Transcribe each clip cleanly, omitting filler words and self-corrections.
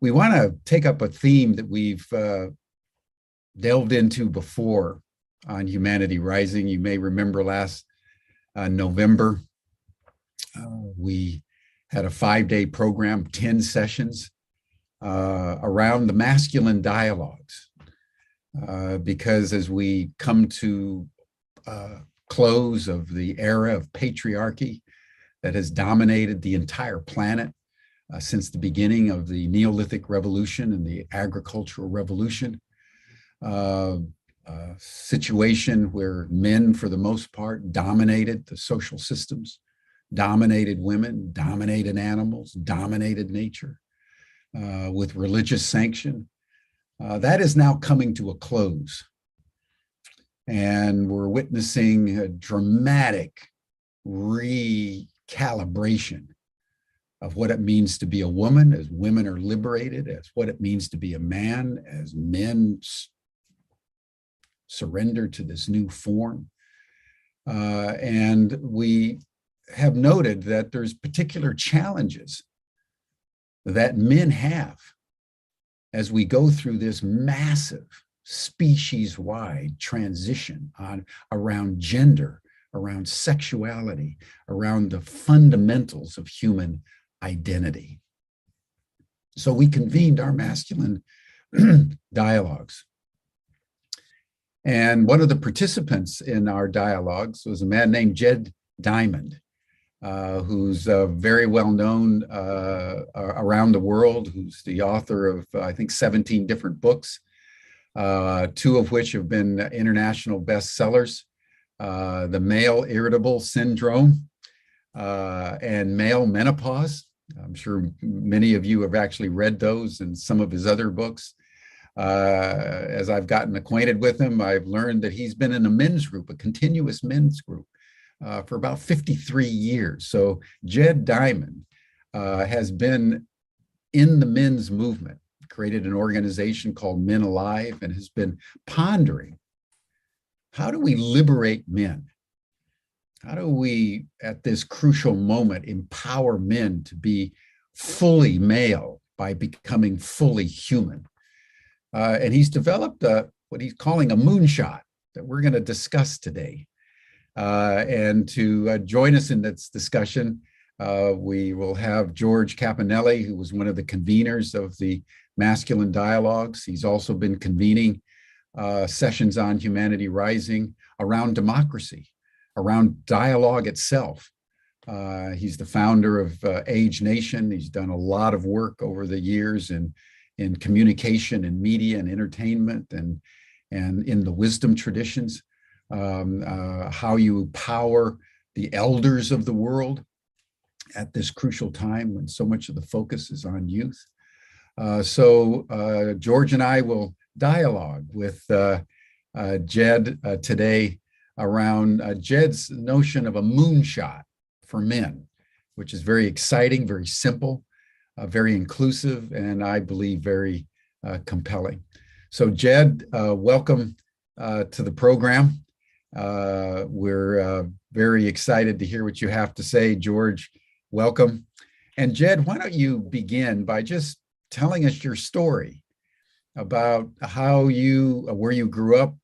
we want to take up a theme that we've delved into before on Humanity Rising. You may remember last November, we had a 5-day program, 10 sessions around the masculine dialogues. Because as we come to close of the era of patriarchy that has dominated the entire planet since the beginning of the Neolithic Revolution and the Agricultural Revolution, situation where men, for the most part, dominated the social systems, dominated women, dominated animals, dominated nature with religious sanction. That is now coming to a close. And we're witnessing a dramatic recalibration of what it means to be a woman, as women are liberated, as what it means to be a man, as men surrender to this new form. And we have noted that there's particular challenges that men have as we go through this massive species-wide transition around gender, around sexuality, around the fundamentals of human identity. So we convened our masculine dialogues. And one of the participants in our dialogues was a man named Deaton, who's very well known around the world, who's the author of, I think, 17 different books, 2 of which have been international bestsellers, The Male Irritable Syndrome and Male Menopause. I'm sure many of you have actually read those and some of his other books. As I've gotten acquainted with him, I've learned that he's been in a men's group, a continuous men's group, for about 53 years. So Deaton has been in the men's movement, created an organization called Men Alive, and has been pondering, how do we liberate men? How do we, at this crucial moment, empower men to be fully male by becoming fully human? And he's developed what he's calling a moonshot that we're going to discuss today. And to join us in this discussion, we will have George Capinelli, who was one of the conveners of the Masculine Dialogues. He's also been convening sessions on Humanity Rising around democracy, around dialogue itself. He's the founder of Age Nation. He's done a lot of work over the years in communication and media and entertainment and in the wisdom traditions. How you power the elders of the world at this crucial time when so much of the focus is on youth. So George and I will dialogue with Jed today around Jed's notion of a moonshot for men, which is very exciting, very simple, very inclusive, and I believe very compelling. So Jed, welcome to the program. We're very excited to hear what you have to say. George, welcome. And Jed, why don't you begin by just telling us your story about how where you grew up,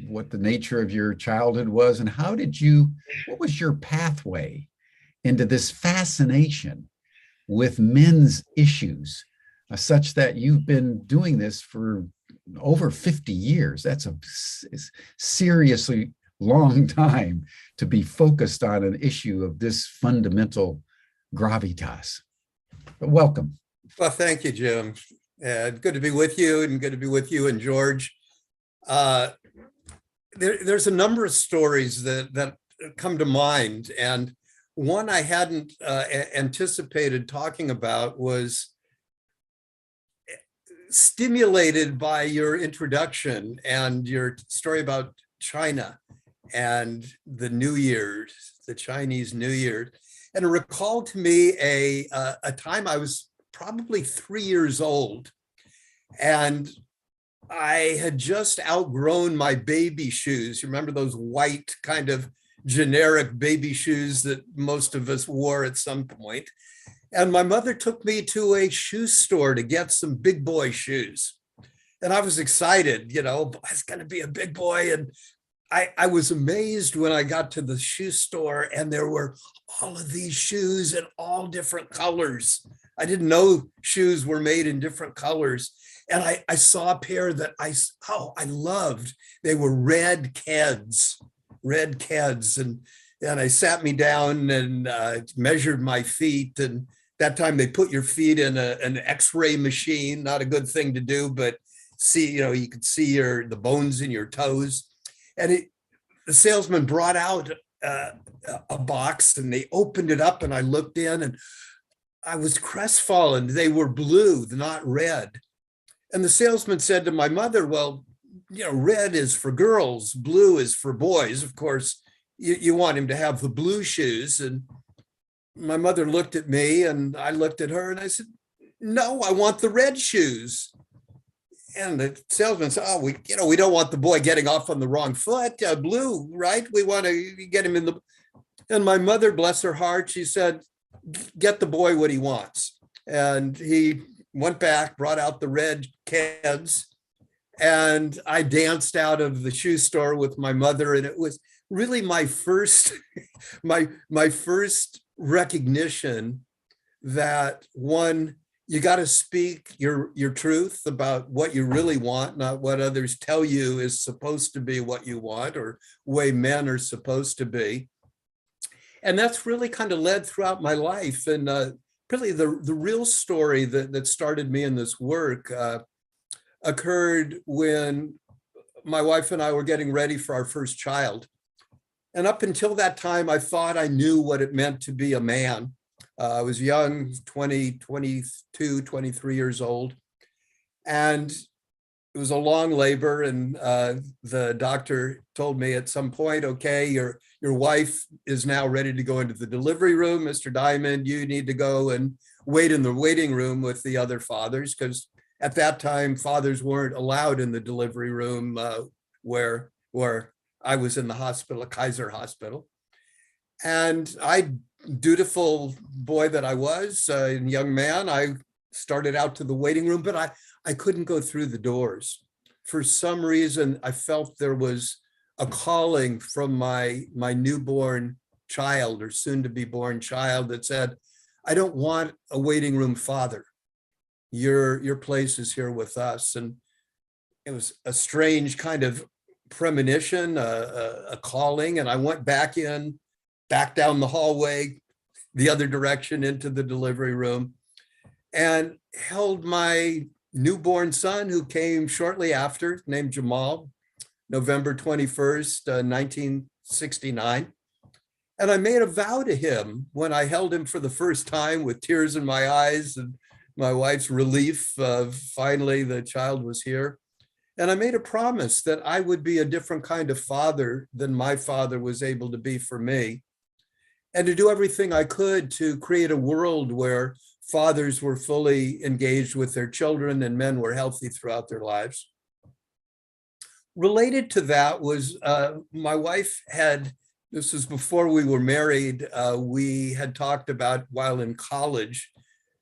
what the nature of your childhood was, and what was your pathway into this fascination with men's issues, such that you've been doing this for over 50 years. That's a seriously long time to be focused on an issue of this fundamental gravitas. But welcome. Well, thank you, Jim. Good to be with you, and good to be with you and George. There's a number of stories that come to mind, and one I hadn't anticipated talking about was stimulated by your introduction and your story about China and the New Year, the Chinese New Year. And it recalled to me a time I was probably 3 years old, and I had just outgrown my baby shoes. You remember those white kind of generic baby shoes that most of us wore at some point? And my mother took me to a shoe store to get some big boy shoes. And I was excited, it's going to be a big boy. And I was amazed when I got to the shoe store and there were all of these shoes in all different colors. I didn't know shoes were made in different colors. And I saw a pair that I loved. They were red Keds. And I sat me down and measured my feet. And that time they put your feet in an X-ray machine, not a good thing to do, but you could see the bones in your toes. And the salesman brought out a box and they opened it up and I looked in and I was crestfallen. They were blue, not red. And the salesman said to my mother, well, red is for girls, blue is for boys. Of course, you want him to have the blue shoes. And my mother looked at me and I looked at her and I said, no, I want the red shoes. And the salesman said, oh, we don't want the boy getting off on the wrong foot, blue, right? We want to get him in the, and my mother, bless her heart, she said, get the boy what he wants. And he went back, brought out the red Keds, and I danced out of the shoe store with my mother. And it was really my first, my first recognition that one, you got to speak your truth about what you really want, not what others tell you is supposed to be what you want or way men are supposed to be. And that's really kind of led throughout my life. And really the real story that started me in this work occurred when my wife and I were getting ready for our first child. And up until that time, I thought I knew what it meant to be a man. I was young, 20, 22, 23 years old. And it was a long labor. And the doctor told me at some point, okay, your wife is now ready to go into the delivery room. Mr. Diamond, you need to go and wait in the waiting room with the other fathers, because at that time, fathers weren't allowed in the delivery room where I was in the hospital, Kaiser Hospital. And dutiful boy that I was, a young man, I started out to the waiting room, but I couldn't go through the doors. For some reason, I felt there was a calling from my newborn child or soon to be born child that said, I don't want a waiting room father. Your place is here with us. And it was a strange kind of premonition, a calling. And I went back down the hallway, the other direction into the delivery room, and held my newborn son, who came shortly after, named Jamal, November 21st, 1969. And I made a vow to him when I held him for the first time with tears in my eyes and my wife's relief of finally the child was here. And I made a promise that I would be a different kind of father than my father was able to be for me, and to do everything I could to create a world where fathers were fully engaged with their children and men were healthy throughout their lives. Related to that was my wife this was before we were married, we had talked about while in college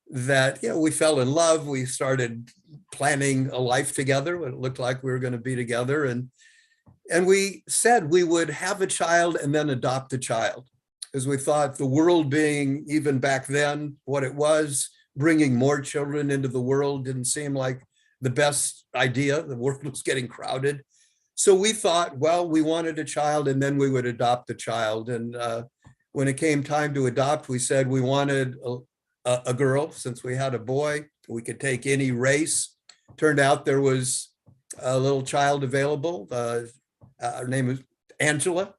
that we fell in love. We started planning a life together. It looked like we were going to be together. And we said we would have a child and then adopt a child, because we thought the world being, even back then, what it was, bringing more children into the world didn't seem like the best idea. The world was getting crowded. So we thought, well, we wanted a child and then we would adopt a child. And when it came time to adopt, we said we wanted a girl. Since we had a boy, we could take any race. Turned out there was a little child available. Her name was Angela,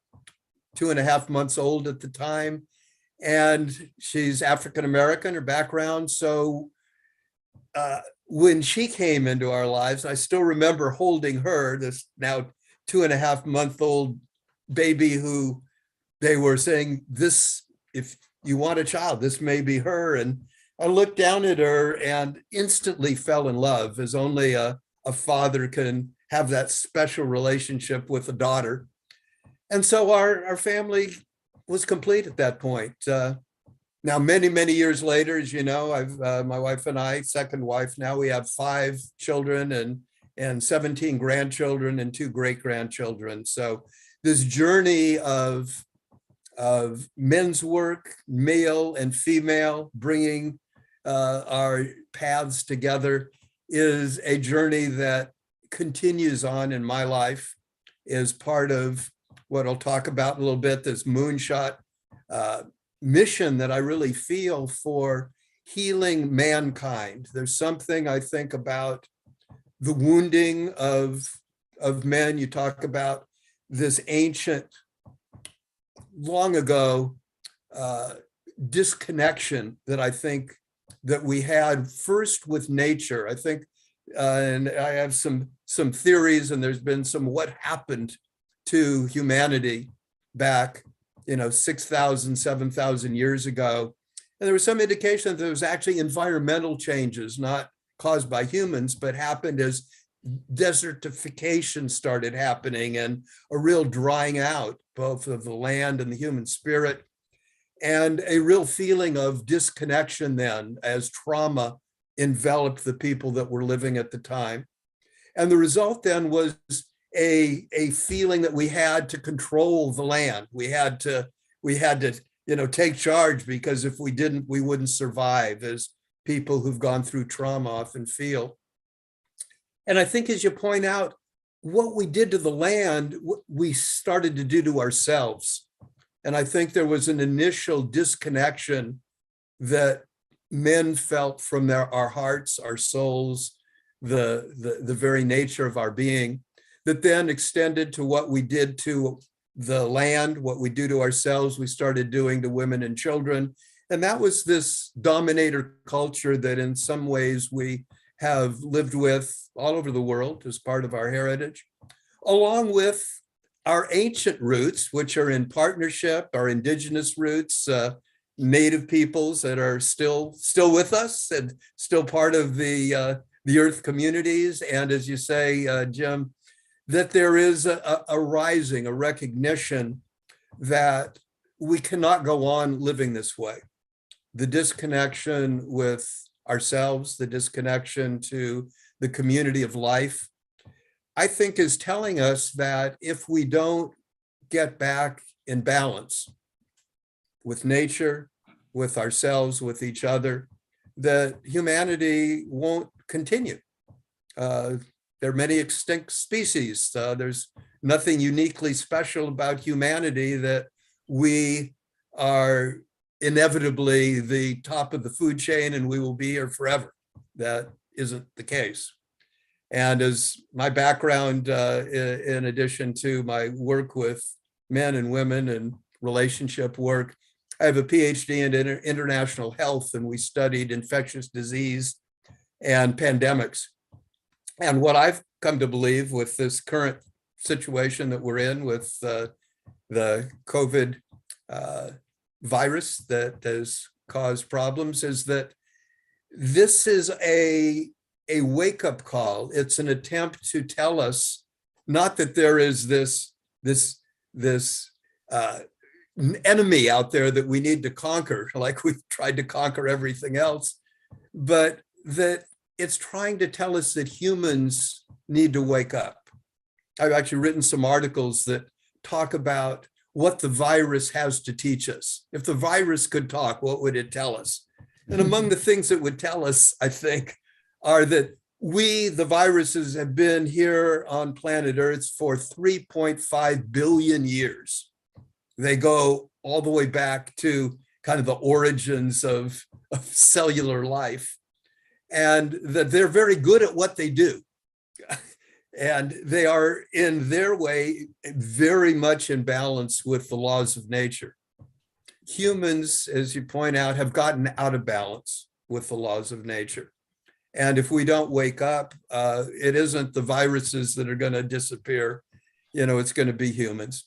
2.5 months old at the time. And she's African-American, her background. So when she came into our lives, I still remember holding her, this now 2.5-month-old baby, who they were saying, this, if you want a child, this may be her. And I looked down at her and instantly fell in love, as only a father can have that special relationship with a daughter. And so our family was complete at that point. Now, many, many years later, as you know, my wife and I, second wife now, we have 5 children and 17 grandchildren and 2 great-grandchildren. So this journey of men's work, male and female, bringing our paths together is a journey that continues on in my life, is part of what I'll talk about in a little bit, this Moonshot mission that I really feel for healing mankind. There's something I think about the wounding of men. You talk about this ancient, long ago disconnection that I think that we had first with nature. I think, and I have some theories, and there's been some what happened to humanity back 6,000, 7,000 years ago. And there was some indication that there was actually environmental changes, not caused by humans, but happened as desertification started happening and a real drying out, both of the land and the human spirit, and a real feeling of disconnection then as trauma enveloped the people that were living at the time. And the result then was a feeling that we had to control the land. We had to take charge, because if we didn't, we wouldn't survive, as people who've gone through trauma often feel. And I think, as you point out, what we did to the land, we started to do to ourselves. And I think there was an initial disconnection that men felt from our hearts, our souls, the very nature of our being, that then extended to what we did to the land, what we do to ourselves, we started doing to women and children. And that was this dominator culture that in some ways we have lived with all over the world as part of our heritage, along with our ancient roots, which are in partnership, our indigenous roots, native peoples that are still with us and still part of the earth communities. And as you say, Jim, that there is a rising, a recognition that we cannot go on living this way. The disconnection with ourselves, the disconnection to the community of life, I think is telling us that if we don't get back in balance with nature, with ourselves, with each other, that humanity won't continue. There are many extinct species. There's nothing uniquely special about humanity that we are inevitably the top of the food chain and we will be here forever. That isn't the case. And as my background, in addition to my work with men and women and relationship work, I have a PhD in international health, and we studied infectious disease and pandemics. And what I've come to believe with this current situation that we're in with the COVID virus that has caused problems is that this is a wake-up call. It's an attempt to tell us not that there is this enemy out there that we need to conquer, like we've tried to conquer everything else, but that it's trying to tell us that humans need to wake up. I've actually written some articles that talk about what the virus has to teach us. If the virus could talk, what would it tell us? And among the things it would tell us, I think, are that we, the viruses, have been here on planet Earth for 3.5 billion years. They go all the way back to kind of the origins of cellular life, and that they're very good at what they do. And they are, in their way, very much in balance with the laws of nature. Humans, as you point out, have gotten out of balance with the laws of nature. And if we don't wake up, it isn't the viruses that are going to disappear. It's going to be humans.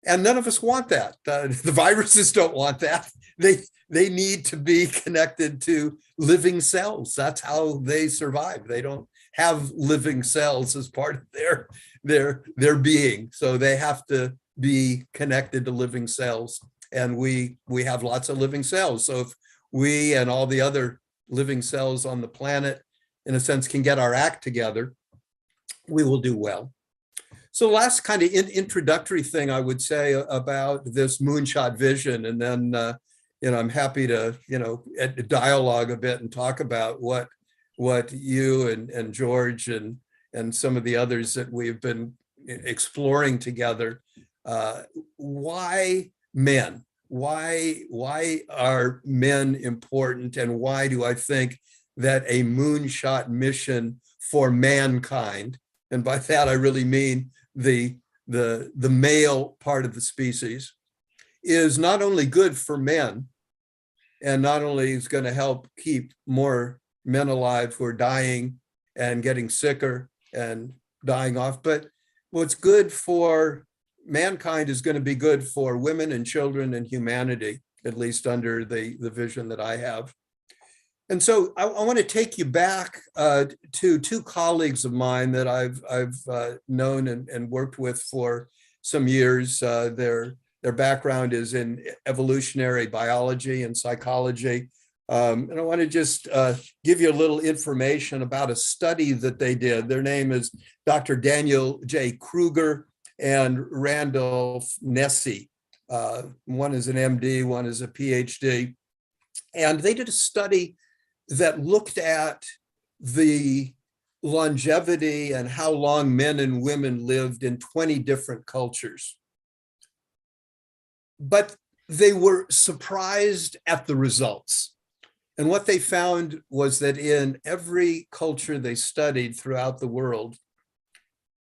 And none of us want that. The viruses don't want that. They need to be connected to living cells. That's how they survive. They don't have living cells as part of their being. So they have to be connected to living cells. and we have lots of living cells. So if we and all the other living cells on the planet, in a sense, can get our act together, we will do well. So last kind of introductory thing I would say about this moonshot vision, and then I'm happy to dialogue a bit and talk about what you and George and some of the others that we've been exploring together. Why men? Why are men important, and why do I think that a moonshot mission for mankind, and by that I really mean the male part of the species, is not only good for men, and not only is going to help keep more men alive who are dying and getting sicker and dying off, but what's good for mankind is going to be good for women and children and humanity, at least under the vision that I have. And so I want to take you back to two colleagues of mine that I've known and worked with for some years. Their background is in evolutionary biology and psychology. And I want to just give you a little information about a study that they did. Their name is Dr. Daniel J. Kruger and Randolph Nesse. One is an MD, one is a PhD. And they did a study that looked at the longevity and how long men and women lived in 20 different cultures. But they were surprised at the results. And what they found was that in every culture they studied throughout the world,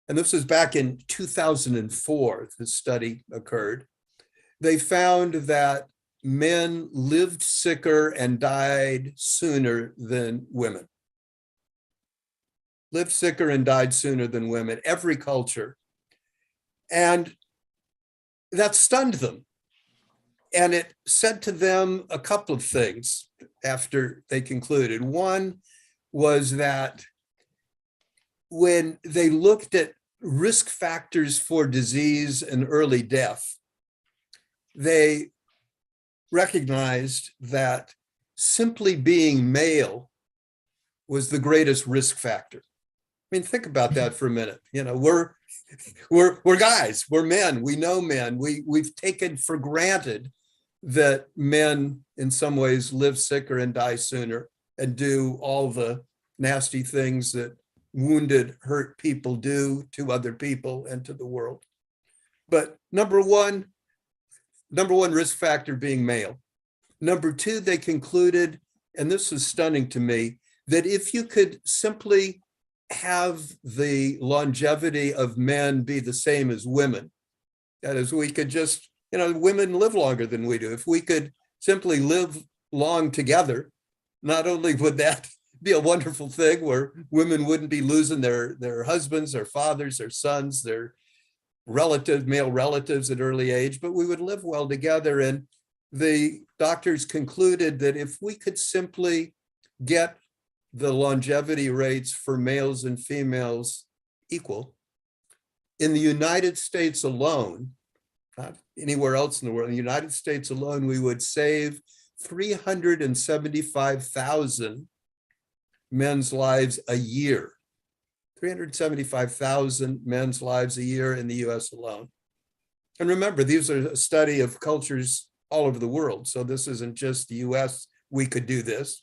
and this was back in 2004, this study occurred, they found that men lived sicker and died sooner than women. Lived sicker and died sooner than women, every culture. And that stunned them. And it said to them a couple of things after they concluded. One was that when they looked at risk factors for disease and early death, they recognized that simply being male was the greatest risk factor. I mean, think about that for a minute. We're guys, we're men, we know men. We've taken for granted that men in some ways live sicker and die sooner and do all the nasty things that wounded, hurt people do to other people and to the world. But number one risk factor being male. Number two, they concluded, and this was stunning to me, that if you could simply have the longevity of men be the same as women, that is, we could just, women live longer than we do. If we could simply live long together, not only would that be a wonderful thing where women wouldn't be losing their husbands, their fathers, their sons, their male relatives at early age, but we would live well together. And the doctors concluded that if we could simply get the longevity rates for males and females equal, in the United States alone, not anywhere else in the world, in the United States alone, we would save 375,000 men's lives a year. 375,000 men's lives a year in the US alone. And remember, these are a study of cultures all over the world. So this isn't just the US, we could do this.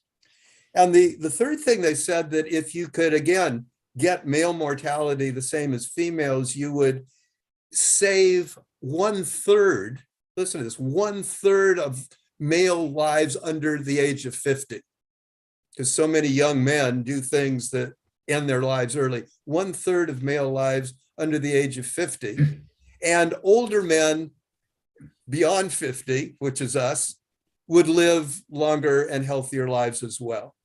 And the third thing they said, that if you could, again, get male mortality the same as females, you would save 1/3, listen to this, 1/3 of male lives under the age of 50. Because so many young men do things that end their lives early. 1/3 of male lives under the age of 50. And older men beyond 50, which is us, would live longer and healthier lives as well.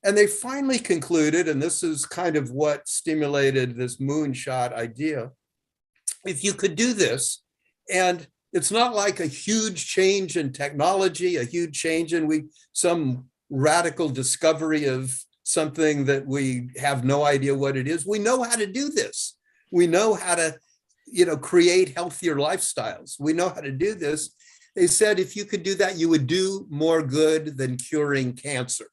And they finally concluded, and this is kind of what stimulated this moonshot idea, if you could do this, and it's not like a huge change in technology, a huge change in some radical discovery of something that we have no idea what it is. We know how to do this. We know how to, create healthier lifestyles. We know how to do this. They said if you could do that, you would do more good than curing cancer.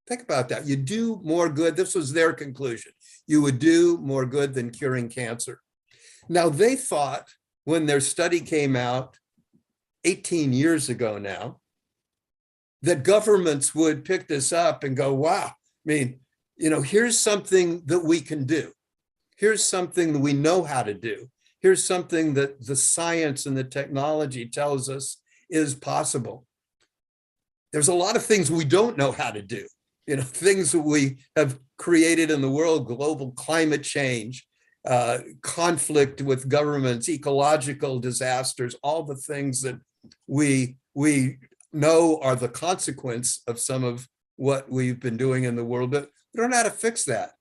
Think about that. You do more good. This was their conclusion. You would do more good than curing cancer. Now, they thought when their study came out 18 years ago now, that governments would pick this up and go, wow, I mean, here's something that we can do. Here's something that we know how to do. Here's something that the science and the technology tells us is possible. There's a lot of things we don't know how to do. Things that we have created in the world, global climate change, conflict with governments, ecological disasters, all the things that we know are the consequence of some of what we've been doing in the world, but we don't know how to fix that.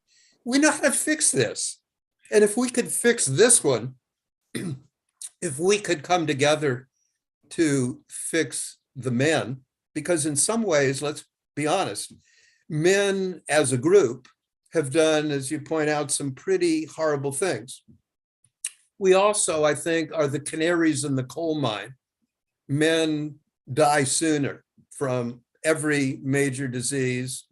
We know how to fix this. And if we could fix this one, if we could come together to fix the men, because in some ways, let's be honest, men as a group have done, as you point out, some pretty horrible things. We also, I think, are the canaries in the coal mine. Men die sooner from every major disease.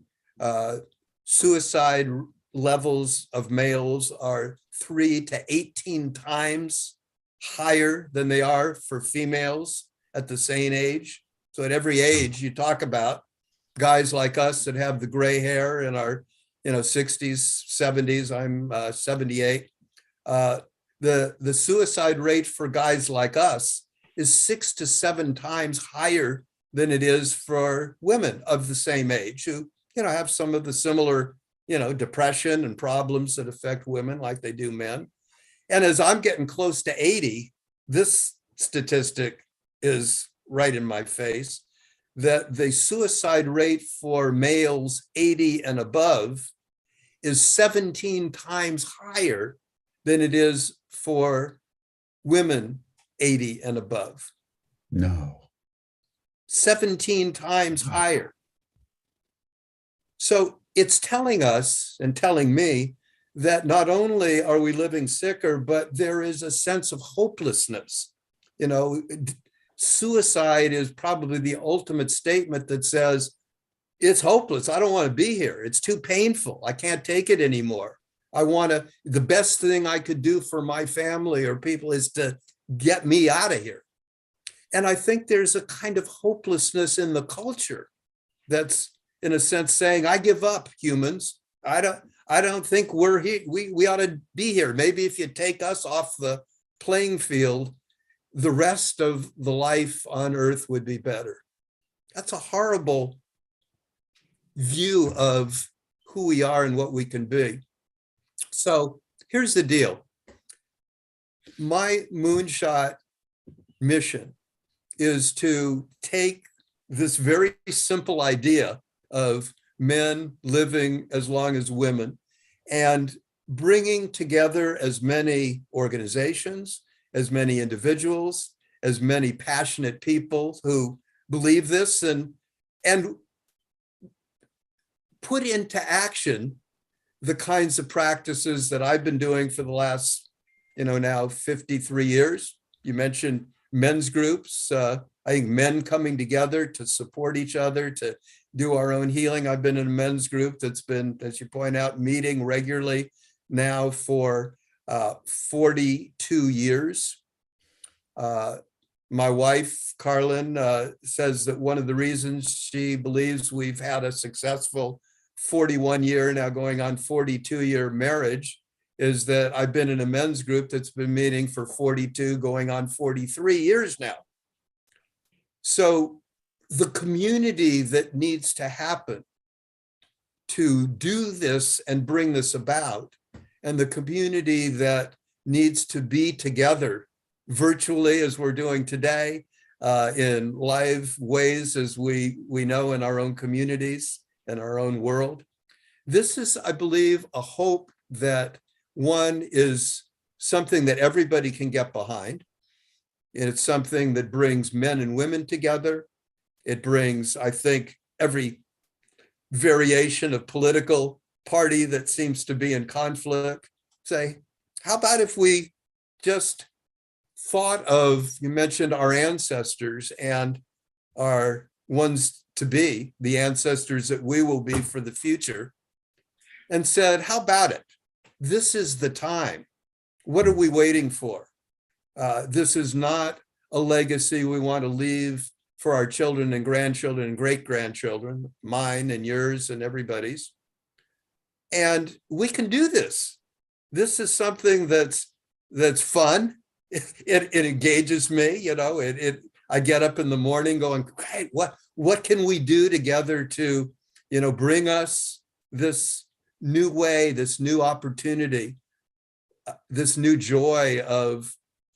Suicide levels of males are 3 to 18 times higher than they are for females at the same age. So at every age you talk about guys like us that have the gray hair in our 60s, 70s, I'm 78. The suicide rate for guys like us is 6 to 7 times higher than it is for women of the same age who, have some of the similar, depression and problems that affect women like they do men. And as I'm getting close to 80, this statistic is right in my face, that the suicide rate for males 80 and above is 17 times higher than it is for women 80 and above. No. 17 times higher. So it's telling us and telling me that not only are we living sicker, but there is a sense of hopelessness. Suicide is probably the ultimate statement that says, it's hopeless. I don't want to be here. It's too painful. I can't take it anymore. The best thing I could do for my family or people is to get me out of here. And I think there's a kind of hopelessness in the culture that's, in a sense, saying, I give up, humans. I don't think we're here. We ought to be here. Maybe if you take us off the playing field, the rest of the life on Earth would be better. That's a horrible view of who we are and what we can be. So here's the deal. My Moonshot mission is to take this very simple idea of men living as long as women and bringing together as many organizations, as many individuals, as many passionate people who believe this and put into action the kinds of practices that I've been doing for the last, now 53 years. You mentioned men's groups. I think men coming together to support each other, to do our own healing. I've been in a men's group that's been, as you point out, meeting regularly now for 42 years. My wife, Carlin, says that one of the reasons she believes we've had a successful 41-year, now going on 42-year marriage is that I've been in a men's group that's been meeting for 42, going on 43 years now. So the community that needs to happen to do this and bring this about, and the community that needs to be together virtually as we're doing today, in live ways as we know in our own communities and our own world. This is, I believe, a hope that one is something that everybody can get behind. And it's something that brings men and women together. It brings, I think, every variation of political party that seems to be in conflict. Say, how about if we just thought of, you mentioned our ancestors and our ones to be, the ancestors that we will be for the future, and said, how about it? This is the time. What are we waiting for? This is not a legacy we want to leave for our children and grandchildren and great-grandchildren, mine and yours and everybody's. And we can do this. This is something that's fun. It engages me, you know. I get up in the morning going, great, what can we do together to, you know, bring us this new way, this new opportunity, this new joy of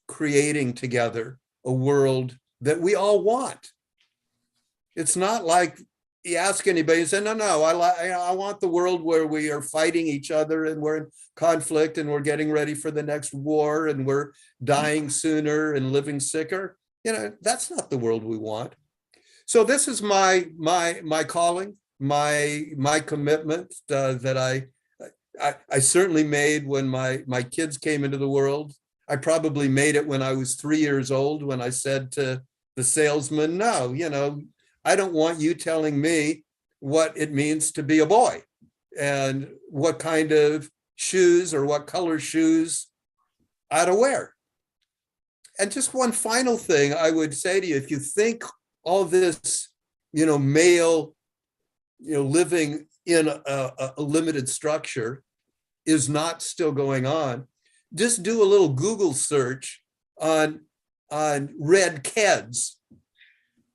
creating together a world that we all want. It's not like you ask anybody and say, no, I want the world where we are fighting each other and we're in conflict and we're getting ready for the next war and we're dying sooner and living sicker. You know, that's not the world we want. So this is my calling, my commitment that I certainly made when my kids came into the world. I probably made it when I was 3 years old, when I said to the salesman, no, you know, I don't want you telling me what it means to be a boy and what kind of shoes or what color shoes I ought to wear. And just one final thing I would say to you, if you think all this, you know, male, you know, living in a limited structure is not still going on, just do a little Google search on red kids,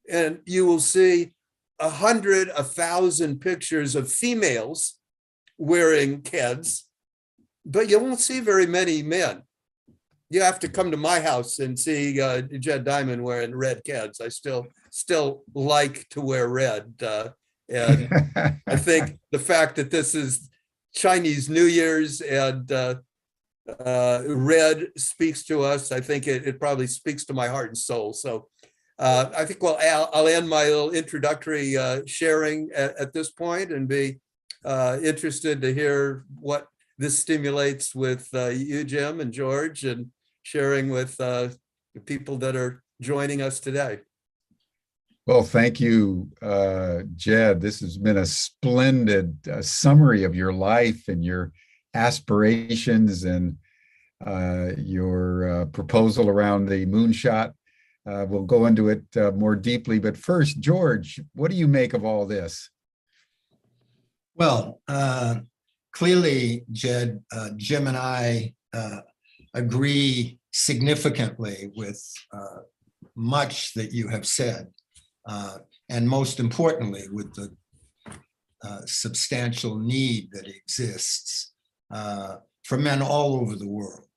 and you will see 100, 1,000 pictures of females wearing kids, but you won't see very many men. You have to come to my house and see Jed Diamond wearing red kids. I still like to wear red. And I think the fact that this is Chinese New Year's and red speaks to us, I think it probably speaks to my heart and soul. So I think, well, I'll end my little introductory sharing at this point and be interested to hear what this stimulates with you, Jim and George, and sharing with the people that are joining us today. Well, thank you, Jed. This has been a splendid summary of your life and your aspirations and your proposal around the Moonshot. We'll go into it more deeply, but first, George, what do you make of all this? Well, clearly, Jed, Jim and I agree significantly with much that you have said, and most importantly, with the substantial need that exists for men all over the world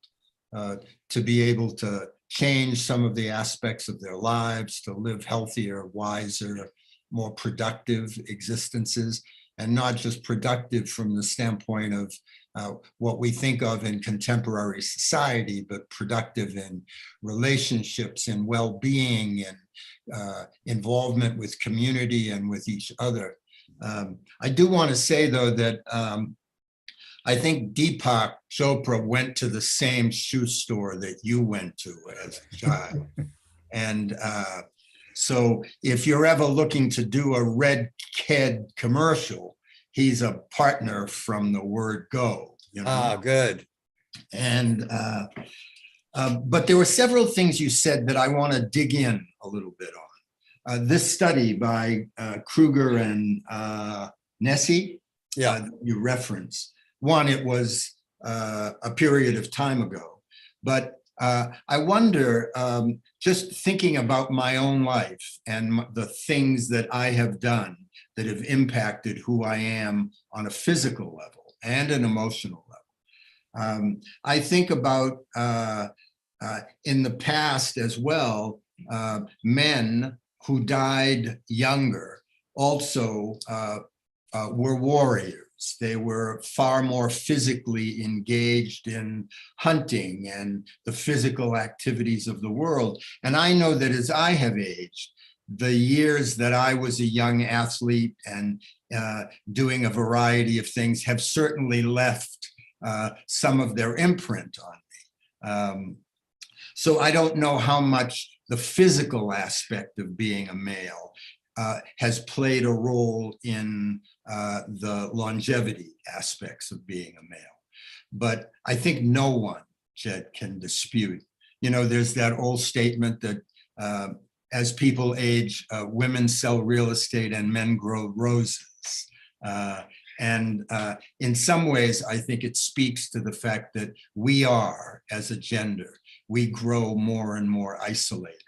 to be able to change some of the aspects of their lives, to live healthier, wiser, more productive existences, and not just productive from the standpoint of what we think of in contemporary society, but productive in relationships and well-being and involvement with community and with each other. I do want to say, though, that I think Deepak Chopra went to the same shoe store that you went to as a child. And so if you're ever looking to do a red kid commercial, he's a partner from the word go. You know? Ah, good. And but there were several things you said that I want to dig in a little bit on. This study by Kruger and Nessie, you referenced. One, it was a period of time ago, but I wonder, just thinking about my own life and the things that I have done that have impacted who I am on a physical level and an emotional level. I think about in the past as well, men who died younger also were warriors. They were far more physically engaged in hunting and the physical activities of the world. And I know that as I have aged, the years that I was a young athlete and doing a variety of things have certainly left some of their imprint on me. So I don't know how much the physical aspect of being a male has played a role in the longevity aspects of being a male. But I think no one, Jed, can dispute. There's that old statement that as people age, women sell real estate and men grow roses. And in some ways, I think it speaks to the fact that we are, as a gender, we grow more and more isolated.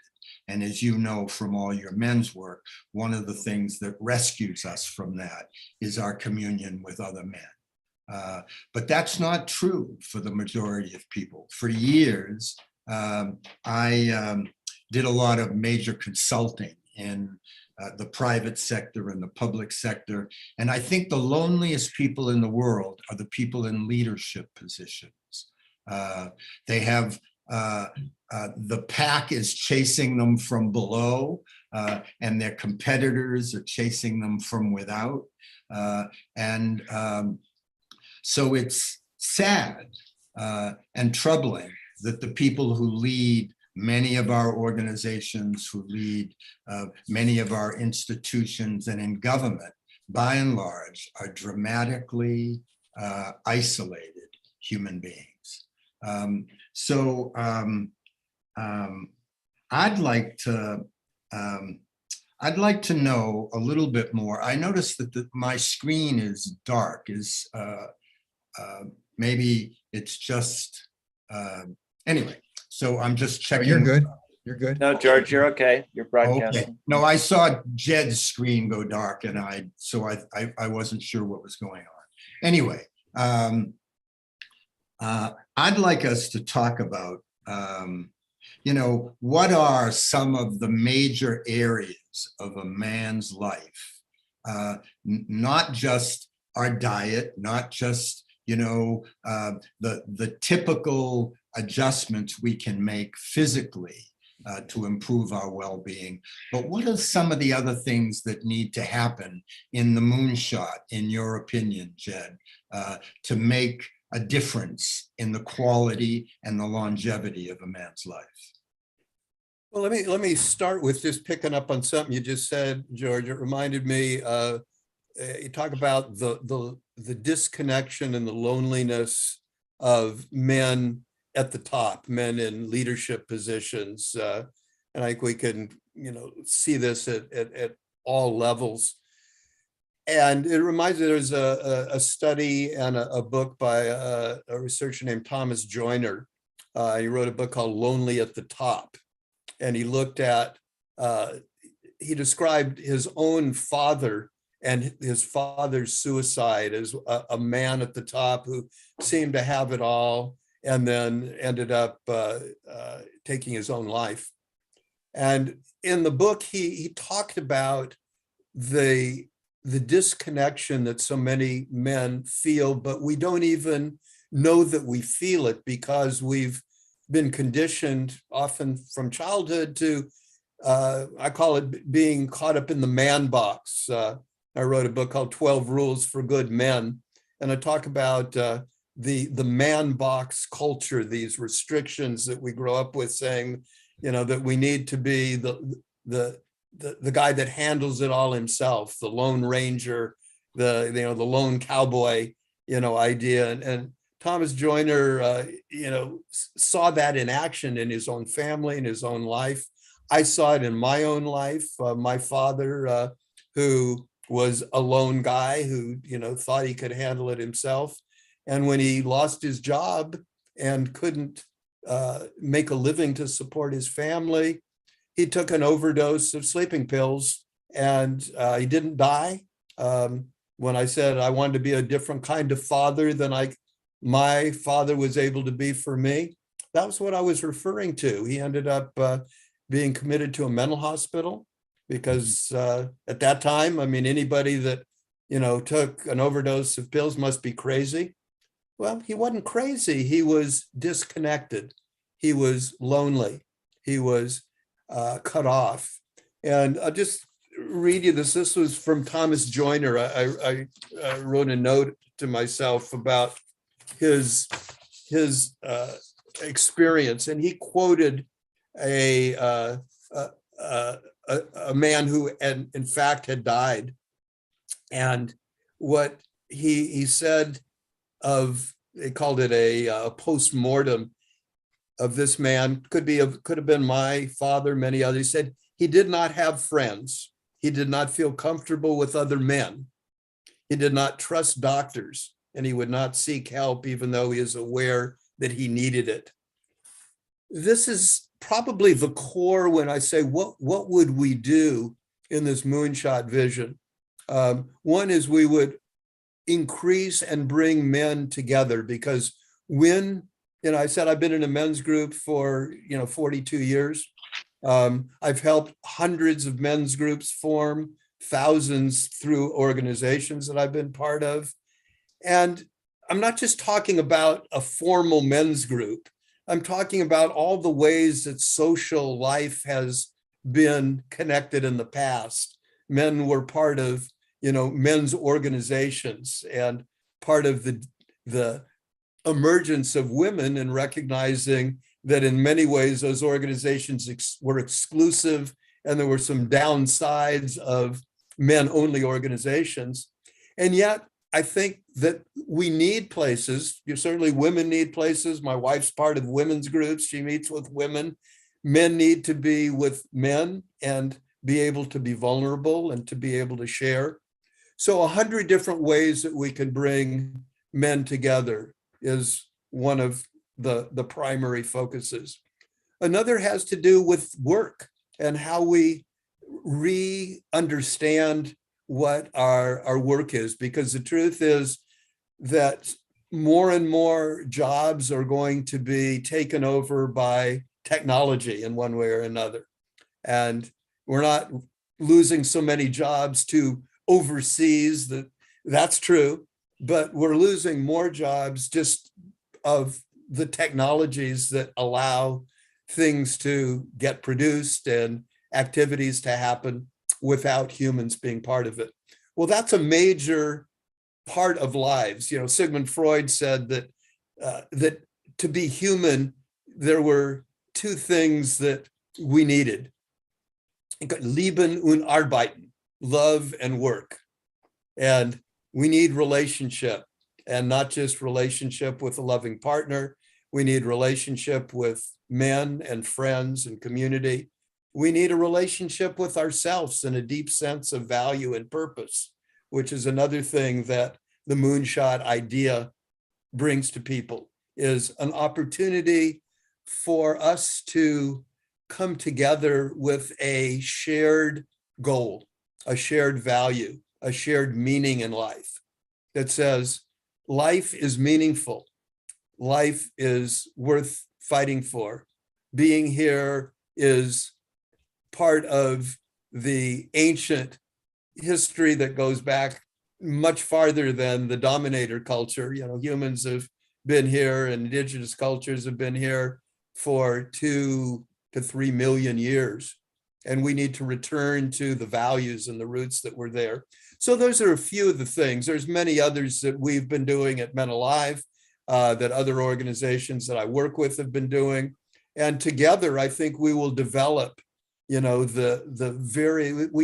And as you know from all your men's work, one of the things that rescues us from that is our communion with other men. But that's not true for the majority of people. For years, I did a lot of major consulting in the private sector and the public sector. And I think the loneliest people in the world are the people in leadership positions. They have, the pack is chasing them from below, and their competitors are chasing them from without. So it's sad and troubling that the people who lead many of our organizations, who lead many of our institutions and in government, by and large, are dramatically isolated human beings. I'd like to know a little bit more. I noticed that my screen is dark. Maybe it's just anyway. So I'm just checking. You're good. You're good. No, George, you're okay. You're broadcasting. Okay. No, I saw Jed's screen go dark, and I wasn't sure what was going on. Anyway, I'd like us to talk about, what are some of the major areas of a man's life, not just our diet, not just the typical adjustments we can make physically to improve our well-being, but what are some of the other things that need to happen in the moonshot, in your opinion, Jed, to make a difference in the quality and the longevity of a man's life? Well, let me start with just picking up on something you just said, George. It reminded me, you talk about the disconnection and the loneliness of men at the top, men in leadership positions. And I think we can, see this at all levels. And it reminds me, there's a study and a book by a researcher named Thomas Joyner. He wrote a book called Lonely at the Top. And he looked at, he described his own father and his father's suicide as a man at the top who seemed to have it all and then ended up taking his own life. And in the book, he talked about the disconnection that so many men feel, but we don't even know that we feel it because we've been conditioned often from childhood to, I call it being caught up in the man box. I wrote a book called 12 Rules for Good Men. And I talk about the man box culture, these restrictions that we grow up with saying, that we need to be the guy that handles it all himself, the Lone Ranger, the lone cowboy, idea. And Thomas Joyner, saw that in action in his own family, in his own life. I saw it in my own life. My father, who was a lone guy who, thought he could handle it himself. And when he lost his job and couldn't make a living to support his family, he took an overdose of sleeping pills and he didn't die. When I said I wanted to be a different kind of father than my father was able to be for me, that was what I was referring to. He ended up being committed to a mental hospital because at that time, anybody that, took an overdose of pills must be crazy. Well, he wasn't crazy. He was disconnected. He was lonely. He was cut off. And I'll just read you this. This was from Thomas Joyner. I wrote a note to myself about his experience, and he quoted a man who, in fact, had died, and what he said of, they called it a post-mortem of this man, could have been my father, many others. He said he did not have friends. He did not feel comfortable with other men. He did not trust doctors, and he would not seek help, even though he is aware that he needed it. This is probably the core when I say, what would we do in this moonshot vision? One is we would increase and bring men together, because when, I said I've been in a men's group for 42 years. I've helped hundreds of men's groups form, thousands through organizations that I've been part of. And I'm not just talking about a formal men's group. I'm talking about all the ways that social life has been connected in the past. Men were part of, men's organizations, and part of the emergence of women, and recognizing that in many ways those organizations were exclusive, and there were some downsides of men-only organizations. And yet, I think that we need places. Certainly women need places. My wife's part of women's groups. She meets with women. Men need to be with men and be able to be vulnerable and to be able to share. So 100 different ways that we can bring men together is one of the primary focuses. Another has to do with work and how we re-understand what our work is, because the truth is that more and more jobs are going to be taken over by technology in one way or another. And we're not losing so many jobs to overseas, that's true, but we're losing more jobs just of the technologies that allow things to get produced and activities to happen without humans being part of it. Well, that's a major part of lives. Sigmund Freud said that that to be human, there were two things that we needed: Leben und Arbeiten, love and work. And we need relationship, and not just relationship with a loving partner. We need relationship with men and friends and community. We need a relationship with ourselves and a deep sense of value and purpose, which is another thing that the moonshot idea brings to people, is an opportunity for us to come together with a shared goal, a shared value, a shared meaning in life that says life is meaningful. Life is worth fighting for. Being here is part of the ancient history that goes back much farther than the dominator culture. Humans have been here, and indigenous cultures have been here for 2 to 3 million years. And we need to return to the values and the roots that were there. So those are a few of the things. There's many others that we've been doing at Men Alive, that other organizations that I work with have been doing. And together, I think we will develop, we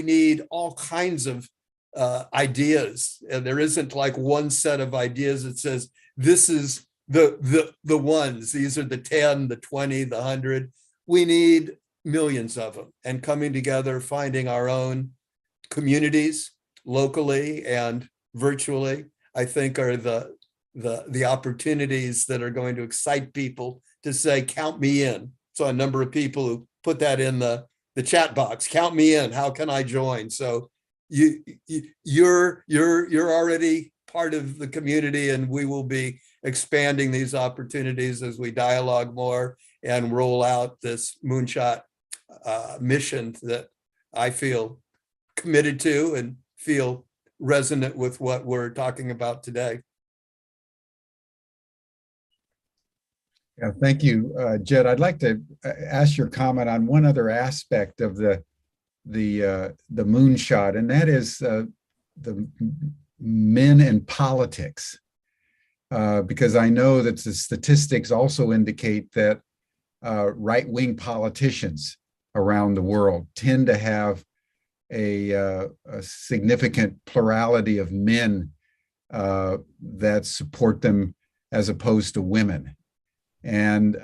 need all kinds of ideas. And there isn't like one set of ideas that says, this is the ones, these are the 10, the 20, the 100. We need millions of them, and coming together, finding our own communities locally and virtually, I think are the opportunities that are going to excite people to say, count me in. So a number of people who put that in the chat box, count me in, how can I join? So you're already part of the community, and we will be expanding these opportunities as we dialogue more and roll out this moonshot mission that I feel committed to and feel resonant with what we're talking about today. Yeah, thank you, Jed. I'd like to ask your comment on one other aspect of the moonshot, and that is the men in politics. because I know that the statistics also indicate that right-wing politicians around the world tend to have a significant plurality of men that support them as opposed to women. And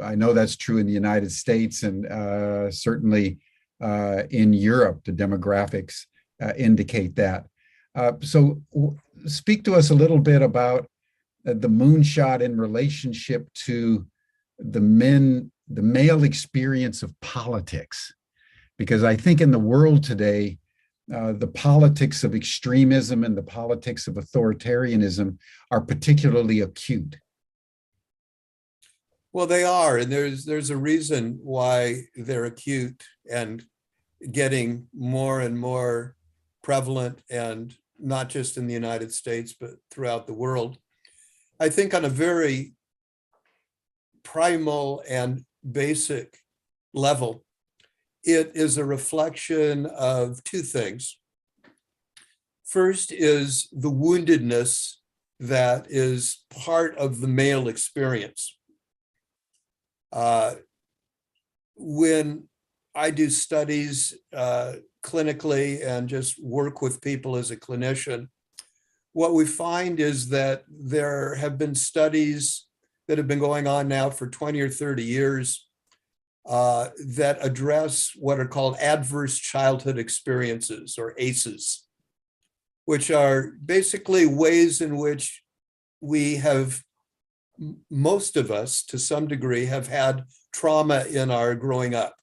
I know that's true in the United States, and certainly in Europe, the demographics indicate that. So speak to us a little bit about the moonshot in relationship to the male experience of politics. Because I think in the world today, the politics of extremism and the politics of authoritarianism are particularly acute. Well, they are, and there's a reason why they're acute and getting more and more prevalent, and not just in the United States, but throughout the world. I think on a very primal and basic level, it is a reflection of two things. First is the woundedness that is part of the male experience. When I do studies clinically and just work with people as a clinician, what we find is that there have been studies that have been going on now for 20 or 30 years that address what are called adverse childhood experiences, or ACEs, which are basically ways in which we have, most of us to some degree, have had trauma in our growing up.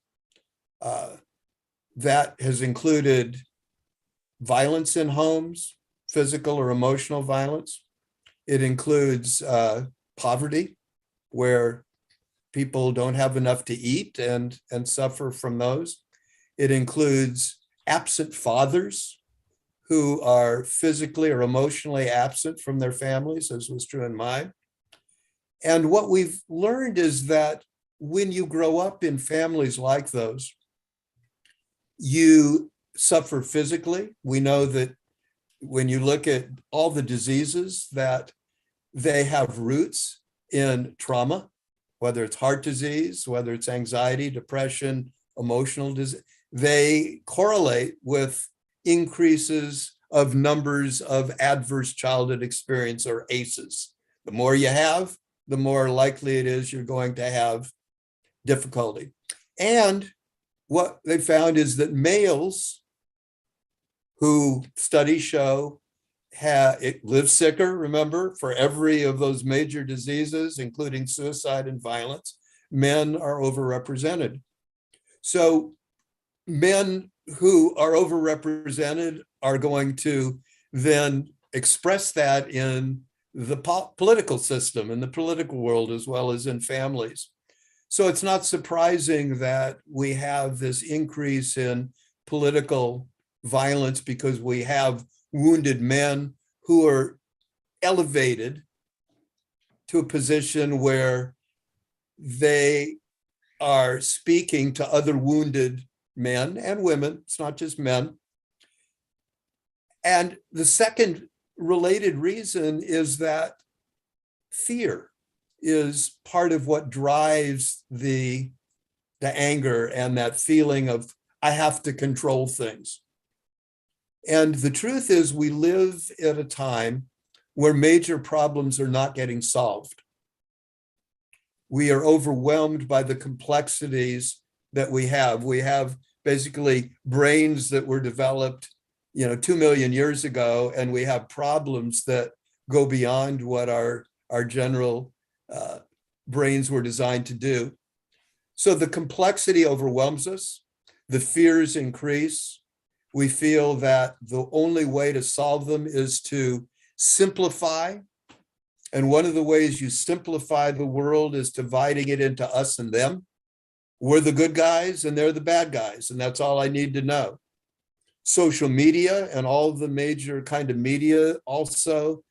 That has included violence in homes, physical or emotional violence. It includes poverty, where people don't have enough to eat and suffer from those. It includes absent fathers who are physically or emotionally absent from their families, as was true in mine. And what we've learned is that when you grow up in families like those, you suffer physically. We know that when you look at all the diseases, that they have roots in trauma, whether it's heart disease, whether it's anxiety, depression, emotional disease, they correlate with increases of numbers of adverse childhood experience, or ACEs. The more you have, the more likely it is you're going to have difficulty. And what they found is that males who studies show live sicker, remember, for every of those major diseases, including suicide and violence, men are overrepresented. So men who are overrepresented are going to then express that in the political system, in the political world, as well as in families. So it's not surprising that we have this increase in political violence, because we have wounded men who are elevated to a position where they are speaking to other wounded men and women. It's not just men. And the second related reason is that fear is part of what drives the anger and that feeling of, I have to control things. And the truth is, we live at a time where major problems are not getting solved. We are overwhelmed by the complexities that we have. We have basically brains that were developed 2 million years ago, and we have problems that go beyond what our general brains were designed to do. So the complexity overwhelms us, the fears increase. We feel that the only way to solve them is to simplify. And one of the ways you simplify the world is dividing it into us and them. We're the good guys and they're the bad guys, and that's all I need to know. Social media and all the major kind of media also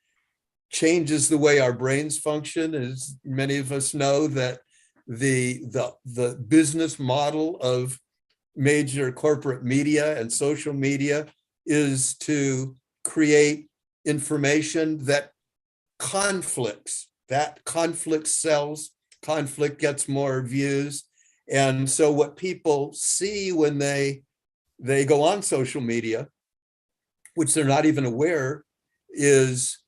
changes the way our brains function. As many of us know, that the business model of major corporate media and social media is to create information that conflicts. That conflict sells, conflict gets more views. And so what people see when they go on social media, which they're not even aware, is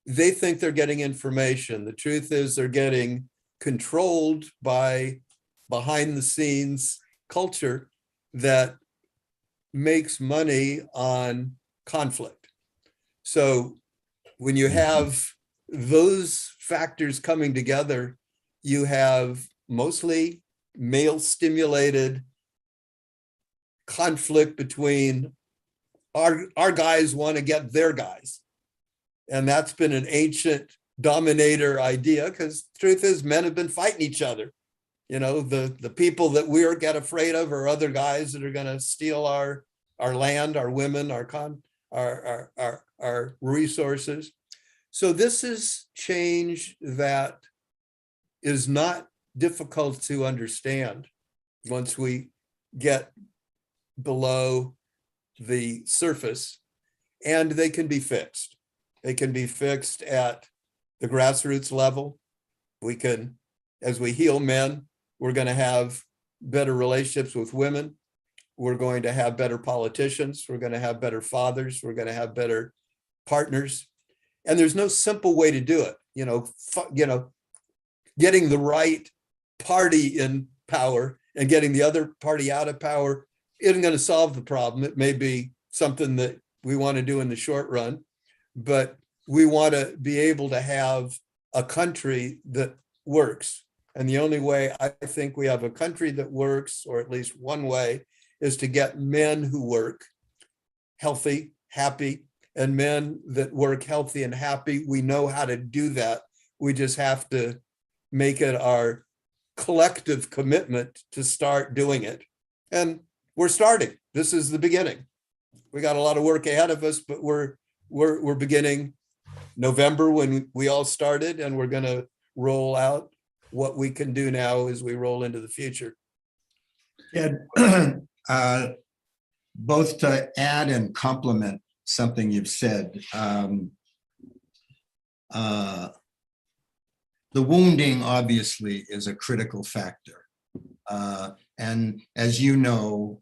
they think they're getting information. The truth is they're getting controlled by behind the scenes culture that makes money on conflict. So when you have those factors coming together, you have mostly male stimulated conflict between our guys want to get their guys. And that's been an ancient dominator idea, because the truth is men have been fighting each other. You know, the people that we get afraid of are other guys that are going to steal our land, our women, our resources. So this is change that is not difficult to understand once we get below the surface, and they can be fixed. They can be fixed at the grassroots level. We can, as we heal men, we're going to have better relationships with women. We're going to have better politicians. We're going to have better fathers. We're going to have better partners. And there's no simple way to do it. Getting the right party in power and getting the other party out of power isn't going to solve the problem. It may be something that we want to do in the short run, but we want to be able to have a country that works. And the only way I think we have a country that works, or at least one way, is to get men who work healthy, happy, and men that work healthy and happy. We know how to do that. We just have to make it our collective commitment to start doing it. And we're starting. This is the beginning. We got a lot of work ahead of us, but we're beginning November when we all started, and we're going to roll out what we can do now as we roll into the future. Yeah, both to add and complement something you've said, the wounding obviously is a critical factor. And as you know,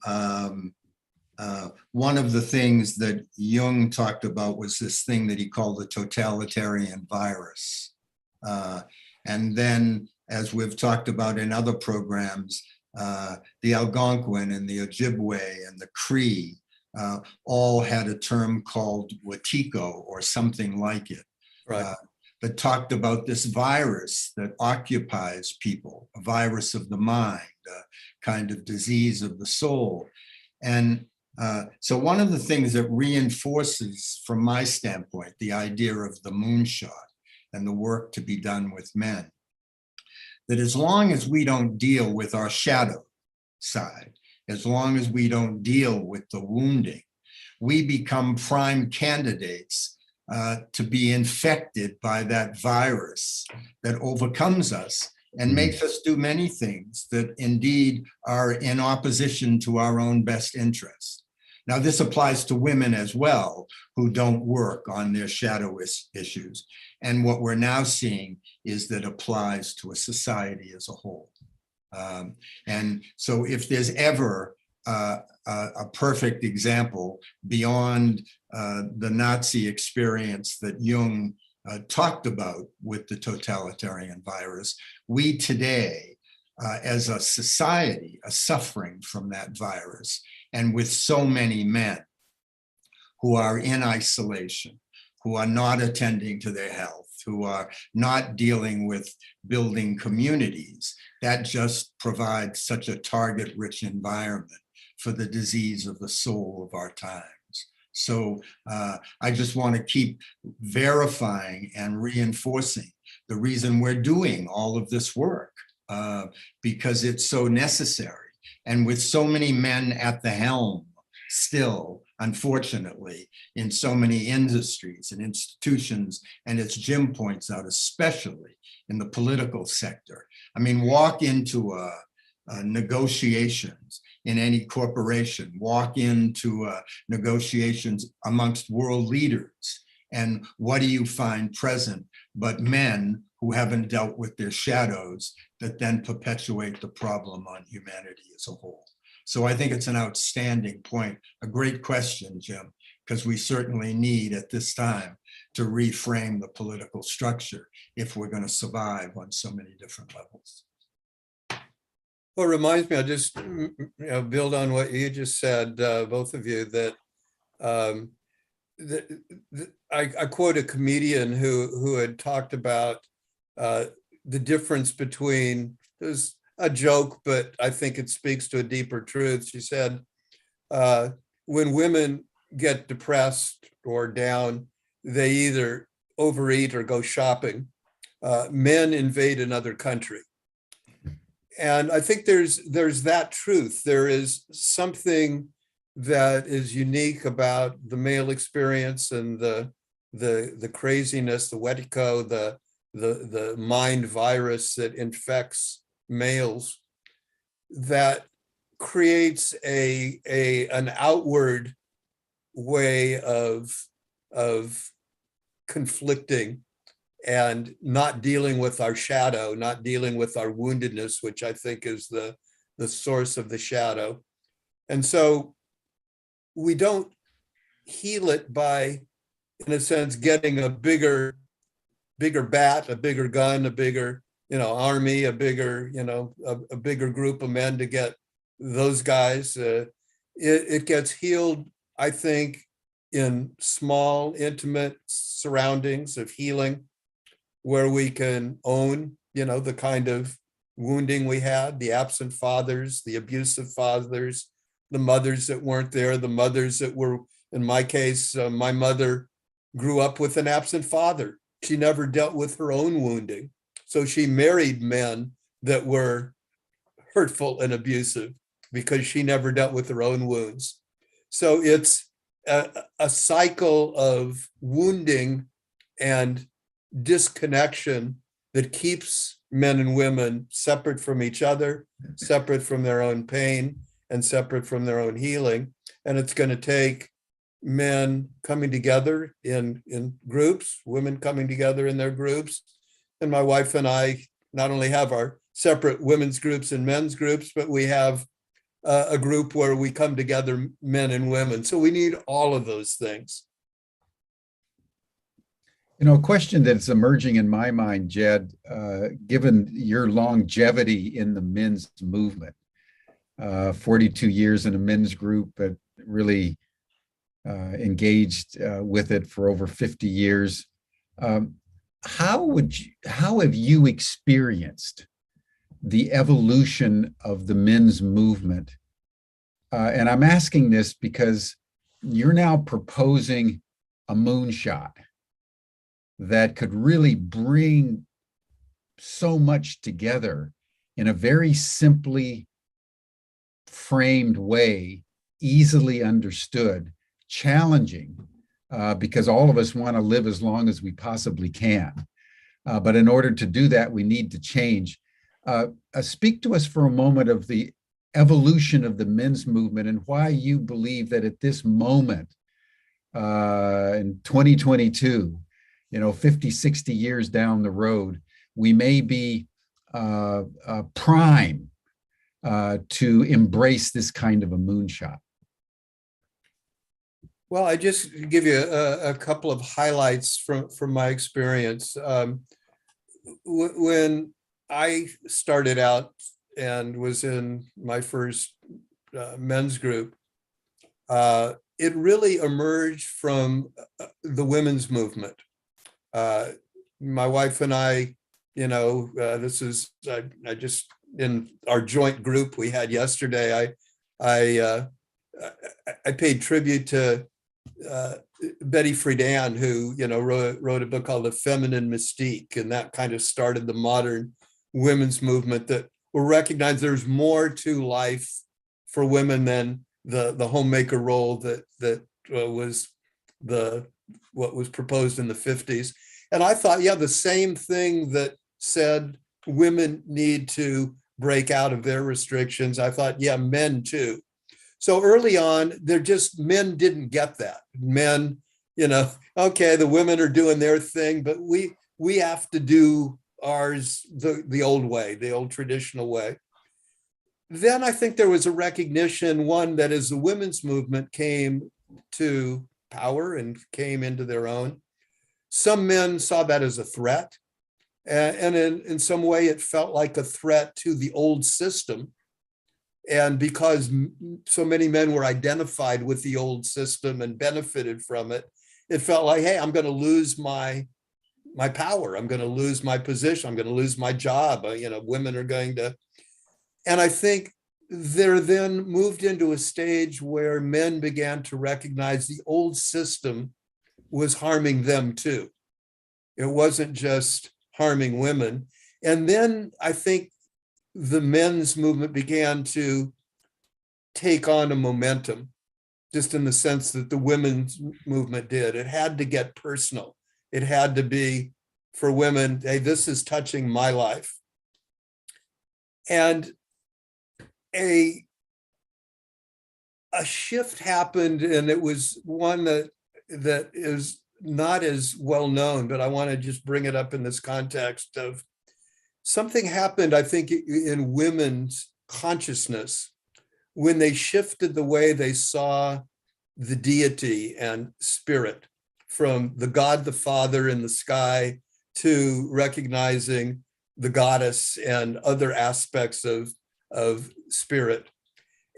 one of the things that Jung talked about was this thing that he called the totalitarian virus. And then, as we've talked about in other programs, the Algonquin and the Ojibwe and the Cree all had a term called Wetiko or something like it. Right. That talked about this virus that occupies people, a virus of the mind, a kind of disease of the soul. And so one of the things that reinforces, from my standpoint, the idea of the moonshot and the work to be done with men, that as long as we don't deal with our shadow side, as long as we don't deal with the wounding, we become prime candidates to be infected by that virus that overcomes us and makes us do many things that indeed are in opposition to our own best interests. Now, this applies to women as well, who don't work on their shadow issues. And what we're now seeing is that applies to a society as a whole. And so if there's ever a perfect example beyond the Nazi experience that Jung talked about with the totalitarian virus, we today, as a society, are suffering from that virus. And with so many men who are in isolation, who are not attending to their health, who are not dealing with building communities, that just provides such a target-rich environment for the disease of the soul of our times. So I just want to keep verifying and reinforcing the reason we're doing all of this work, because it's so necessary. And with so many men at the helm still, unfortunately, in so many industries and institutions, and as Jim points out, especially in the political sector. I mean, walk into negotiations in any corporation, walk into negotiations amongst world leaders And what do you find present but men who haven't dealt with their shadows that then perpetuate the problem on humanity as a whole? So I think it's an outstanding point, a great question, Jim, because we certainly need at this time to reframe the political structure if we're going to survive on so many different levels. Well, it reminds me, I'll just build on what you just said, both of you, that I quote a comedian who had talked about the difference between, there's a joke, but I think it speaks to a deeper truth. She said, when women get depressed or down, they either overeat or go shopping. Men invade another country. And I think there's that truth. There is something that is unique about the male experience and the craziness, the wetico, the mind virus that infects males, that creates an outward way of conflicting and not dealing with our shadow, not dealing with our woundedness, which I think is the source of the shadow. And so we don't heal it by, in a sense, getting a bigger bat, a bigger gun, a bigger, army, a bigger, a bigger group of men to get those guys. It gets healed, I think, in small, intimate surroundings of healing, where we can own, the kind of wounding we had, the absent fathers, the abusive fathers, the mothers that weren't there, the mothers that were, in my case, my mother grew up with an absent father. She never dealt with her own wounding. So she married men that were hurtful and abusive because she never dealt with her own wounds. So it's a cycle of wounding and disconnection that keeps men and women separate from each other, separate from their own pain, and separate from their own healing. And it's going to take men coming together in groups, women coming together in their groups. And my wife and I not only have our separate women's groups and men's groups, but we have a group where we come together, men and women. So we need all of those things. A question that's emerging in my mind, Jed, given your longevity in the men's movement, 42 years in a men's group, but really engaged with it for over 50 years. How have you experienced the evolution of the men's movement? And I'm asking this because you're now proposing a moonshot that could really bring so much together in a very simply framed way, easily understood, challenging, because all of us want to live as long as we possibly can. But in order to do that, we need to change. Speak to us for a moment of the evolution of the men's movement and why you believe that at this moment in 2022, 50, 60 years down the road, we may be prime to embrace this kind of a moonshot. Well, I just give you a couple of highlights from my experience. When I started out and was in my first men's group, it really emerged from the women's movement. My wife and I, this is, I just, in our joint group we had yesterday, I paid tribute to Betty Friedan, who wrote a book called The Feminine Mystique, and that kind of started the modern women's movement that will recognize there's more to life for women than the homemaker role that was what was proposed in the 50s. And I thought, yeah, the same thing that said women need to break out of their restrictions, I thought, yeah, men too. So early on, men didn't get that. Men Okay, the women are doing their thing, but we have to do ours the old way, the old traditional way. Then I think there was a recognition, one, that as the women's movement came to power and came into their own, some men saw that as a threat. And in some way, it felt like a threat to the old system. And because so many men were identified with the old system and benefited from it, it felt like, hey, I'm going to lose my power. I'm going to lose my position. I'm going to lose my job. Women are going to. And I think they're then moved into a stage where men began to recognize the old system was harming them too. It wasn't just harming women. And then I think the men's movement began to take on a momentum, just in the sense that the women's movement did. It had to get personal. It had to be for women, hey, this is touching my life. And a shift happened, and it was one that is not as well known, but I want to just bring it up in this context of something happened, I think, in women's consciousness when they shifted the way they saw the deity and spirit, from the God the Father in the sky to recognizing the goddess and other aspects of spirit.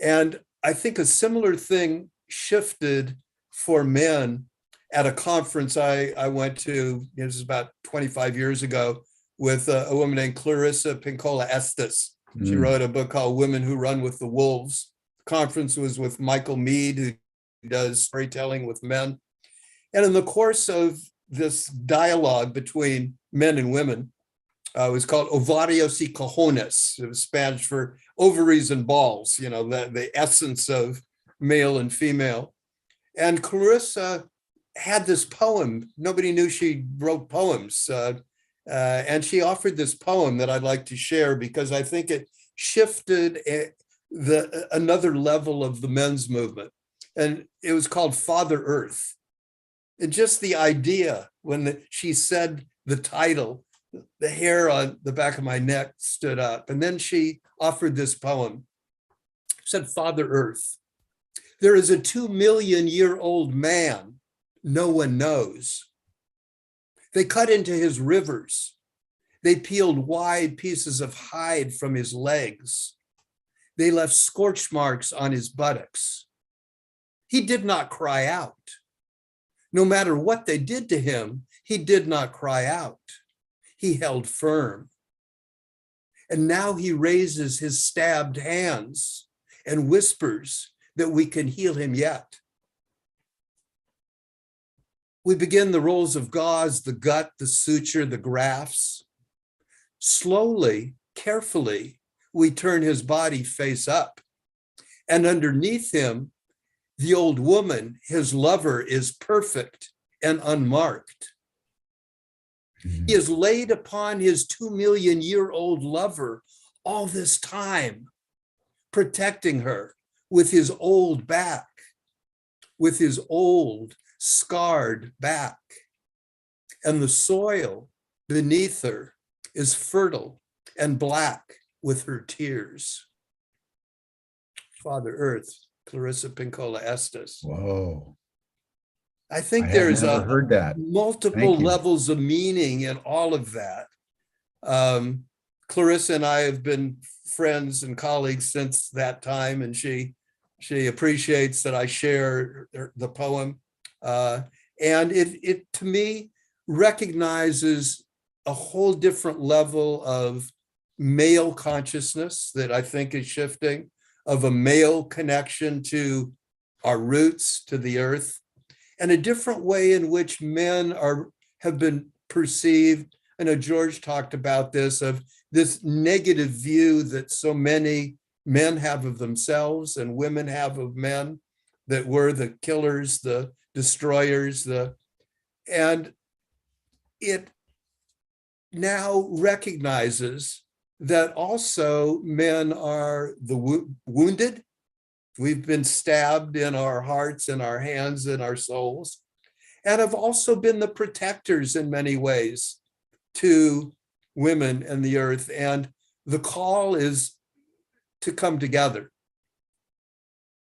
And I think a similar thing shifted for men at a conference I went to, this is about 25 years ago, with a woman named Clarissa Pinkola Estes. She wrote a book called Women Who Run with the Wolves. The conference was with Michael Mead, who does storytelling with men. And in the course of this dialogue between men and women, it was called Ovarios y Cojones. It was Spanish for ovaries and balls, the essence of male and female. And Clarissa had this poem. Nobody knew she wrote poems. And she offered this poem that I'd like to share because I think it shifted another level of the men's movement. And it was called Father Earth. And just the idea, when she said the title, the hair on the back of my neck stood up. And then she offered this poem. She said, Father Earth, there is a 2-million-year-old man no one knows. They cut into his rivers. They peeled wide pieces of hide from his legs. They left scorch marks on his buttocks. He did not cry out. No matter what they did to him, he did not cry out. He held firm. And now he raises his stabbed hands and whispers that we can heal him yet. We begin the rolls of gauze, the gut, the suture, the grafts. Slowly, carefully, we turn his body face up. And underneath him, the old woman, his lover, is perfect and unmarked. He has laid upon his 2-million-year-old lover all this time, protecting her with his old back, with his old scarred back. And the soil beneath her is fertile and black with her tears. Father Earth, Clarissa Pinkola Estes. Whoa. I think there's heard that. multiple levels of meaning in all of that. Clarissa and I have been friends and colleagues since that time, and she appreciates that I share the poem. And it to me recognizes a whole different level of male consciousness that I think is shifting, of a male connection to our roots, to the earth, and a different way in which men have been perceived. I know George talked about this, of this negative view that so many men have of themselves and women have of men, that we're the killers, the destroyers, and it now recognizes that also men are the wounded. We've been stabbed in our hearts and our hands and our souls. and have also been the protectors in many ways to women and the earth. And the call is to come together.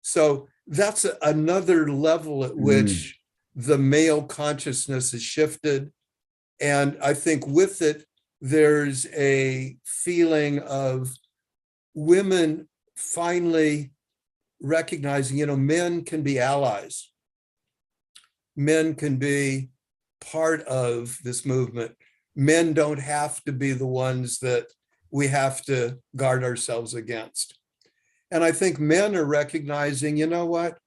So that's another level at which the male consciousness has shifted. And I think with it, there's a feeling of women finally recognizing, men can be allies. Men can be part of this movement. Men don't have to be the ones that we have to guard ourselves against. And I think men are recognizing, you know what?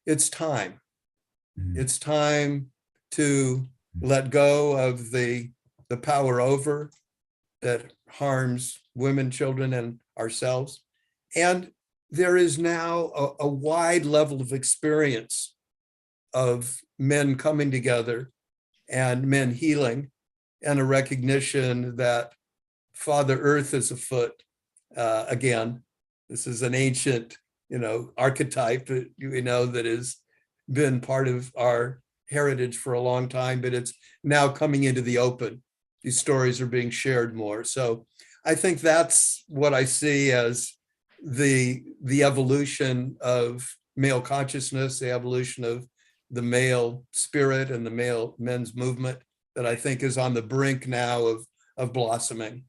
It's time. It's time to let go of the power over that harms women, children, and ourselves. And there is now a wide level of experience of men coming together and men healing, and a recognition that Father Earth is afoot again. This is an ancient, archetype that has been part of our heritage for a long time, but it's now coming into the open. These stories are being shared more. So I think that's what I see as the evolution of male consciousness, the evolution of the male spirit and the men's movement that I think is on the brink now of blossoming.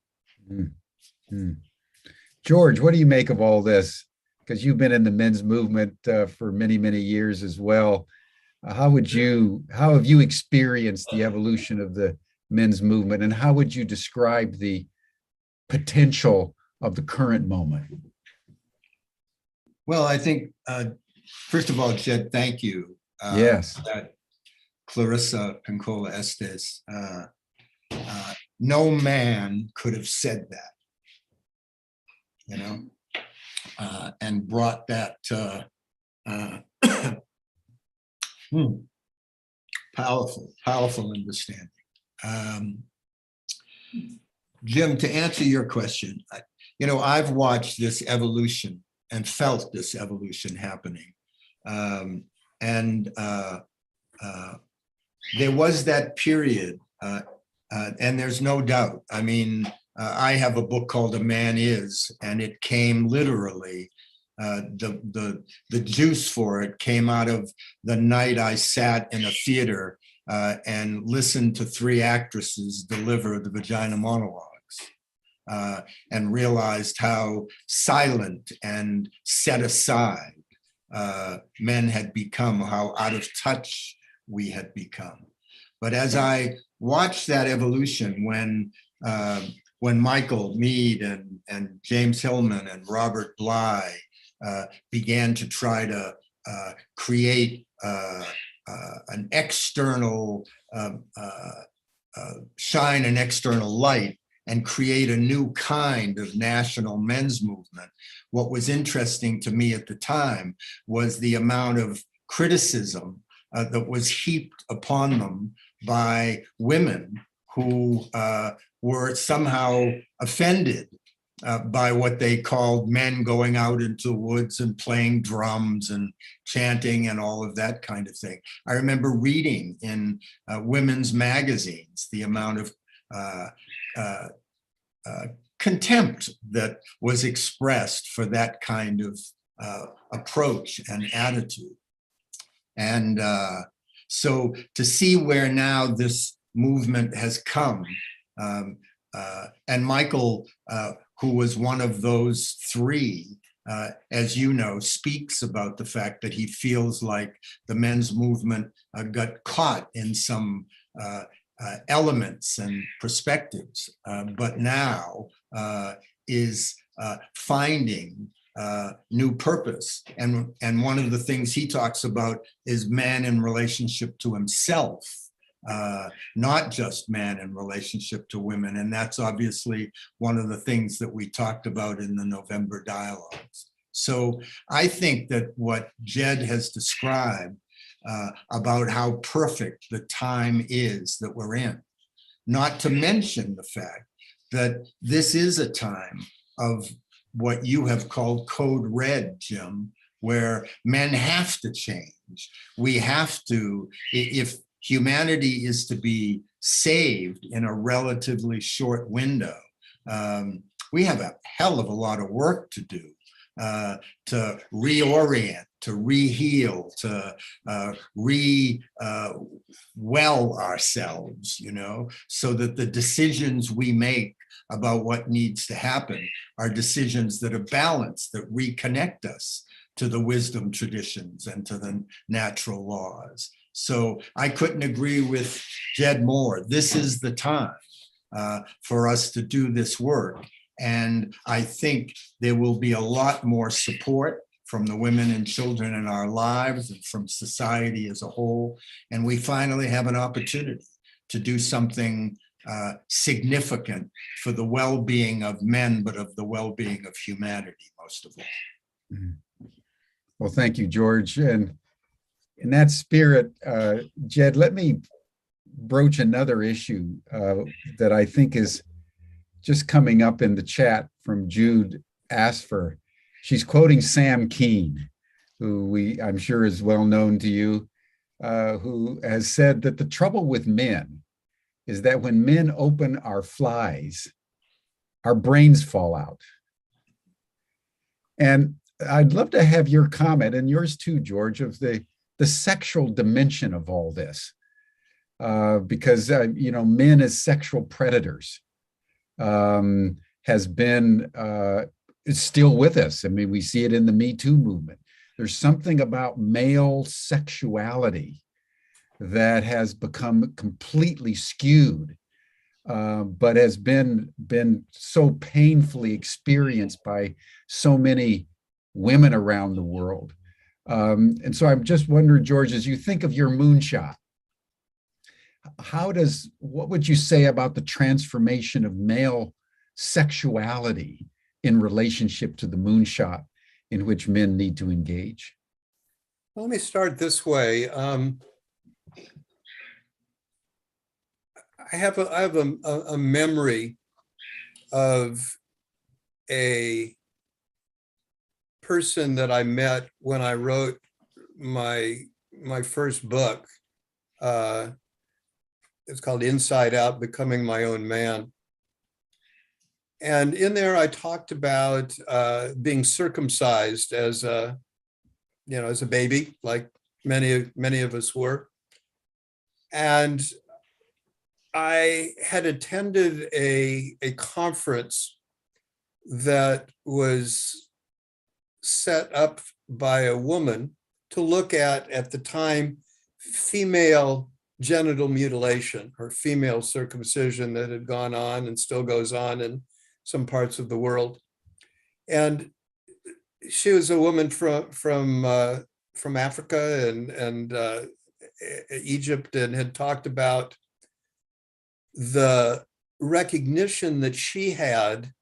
George, what do you make of all this? Because you've been in the men's movement for many, many years as well. How have you experienced the evolution of the men's movement, and how would you describe the potential of the current moment? Well, I think, first of all, Jed, thank you. Yes. That Clarissa Pinkola Estes, no man could have said that, and brought that powerful understanding. Jim, to answer your question, I've watched this evolution and felt this evolution happening. And there was that period, and there's no doubt. I mean, I have a book called A Man Is, and it came literally, the juice for it came out of the night I sat in a theater and listened to three actresses deliver the vagina monologues, and realized how silent and set aside men had become, how out of touch we had become. But as I watched that evolution, when Michael Mead and James Hillman and Robert Bly began to try to create an external, shine an external light and create a new kind of national men's movement, what was interesting to me at the time was the amount of criticism that was heaped upon them by women who were somehow offended by what they called men going out into the woods and playing drums and chanting and all of that kind of thing. I remember reading in women's magazines the amount of contempt that was expressed for that kind of approach and attitude. And so to see where now this movement has come, and Michael, who was one of those three, as you know, speaks about the fact that he feels like the men's movement got caught in some elements and perspectives, but now is finding new purpose. And one of the things he talks about is man in relationship to himself, not just man in relationship to women. And that's obviously one of the things that we talked about in the November dialogues. So I think that what Jed has described about how perfect the time is that we're in, not to mention the fact that this is a time of what you have called code red, Jim, where men have to change. We have to, if humanity is to be saved in a relatively short window, we have a hell of a lot of work to do to reorient, to re-heal, to well ourselves, so that the decisions we make about what needs to happen are decisions that are balanced, that reconnect us to the wisdom traditions and to the natural laws. So I couldn't agree with Jed more. This is the time for us to do this work. And I think there will be a lot more support from the women and children in our lives and from society as a whole. And we finally have an opportunity to do something significant for the well-being of men, but of the well-being of humanity, most of all. Well, thank you, George. And in that spirit, Jed, let me broach another issue that I think is just coming up in the chat from Jude Asfer. She's quoting Sam Keen, who I'm sure is well known to you, who has said that the trouble with men is that when men open our flies, our brains fall out. And I'd love to have your comment, and yours too, George, of the sexual dimension of all this, because men as sexual predators has been is still with us. I mean, we see it in the Me Too movement. There's something about male sexuality that has become completely skewed, but has been so painfully experienced by so many women around the world. And so I'm just wondering, George, as you think of your Moonshot, what would you say about the transformation of male sexuality in relationship to the Moonshot in which men need to engage? Let me start this way. I have a memory of a person that I met when I wrote my first book. It's called Inside Out: Becoming My Own Man. And in there, I talked about being circumcised as a baby, like many of us were. And I had attended a conference that was set up by a woman to look at the time, female genital mutilation or female circumcision that had gone on and still goes on in some parts of the world. And she was a woman from Africa and Egypt, and had talked about the recognition that she had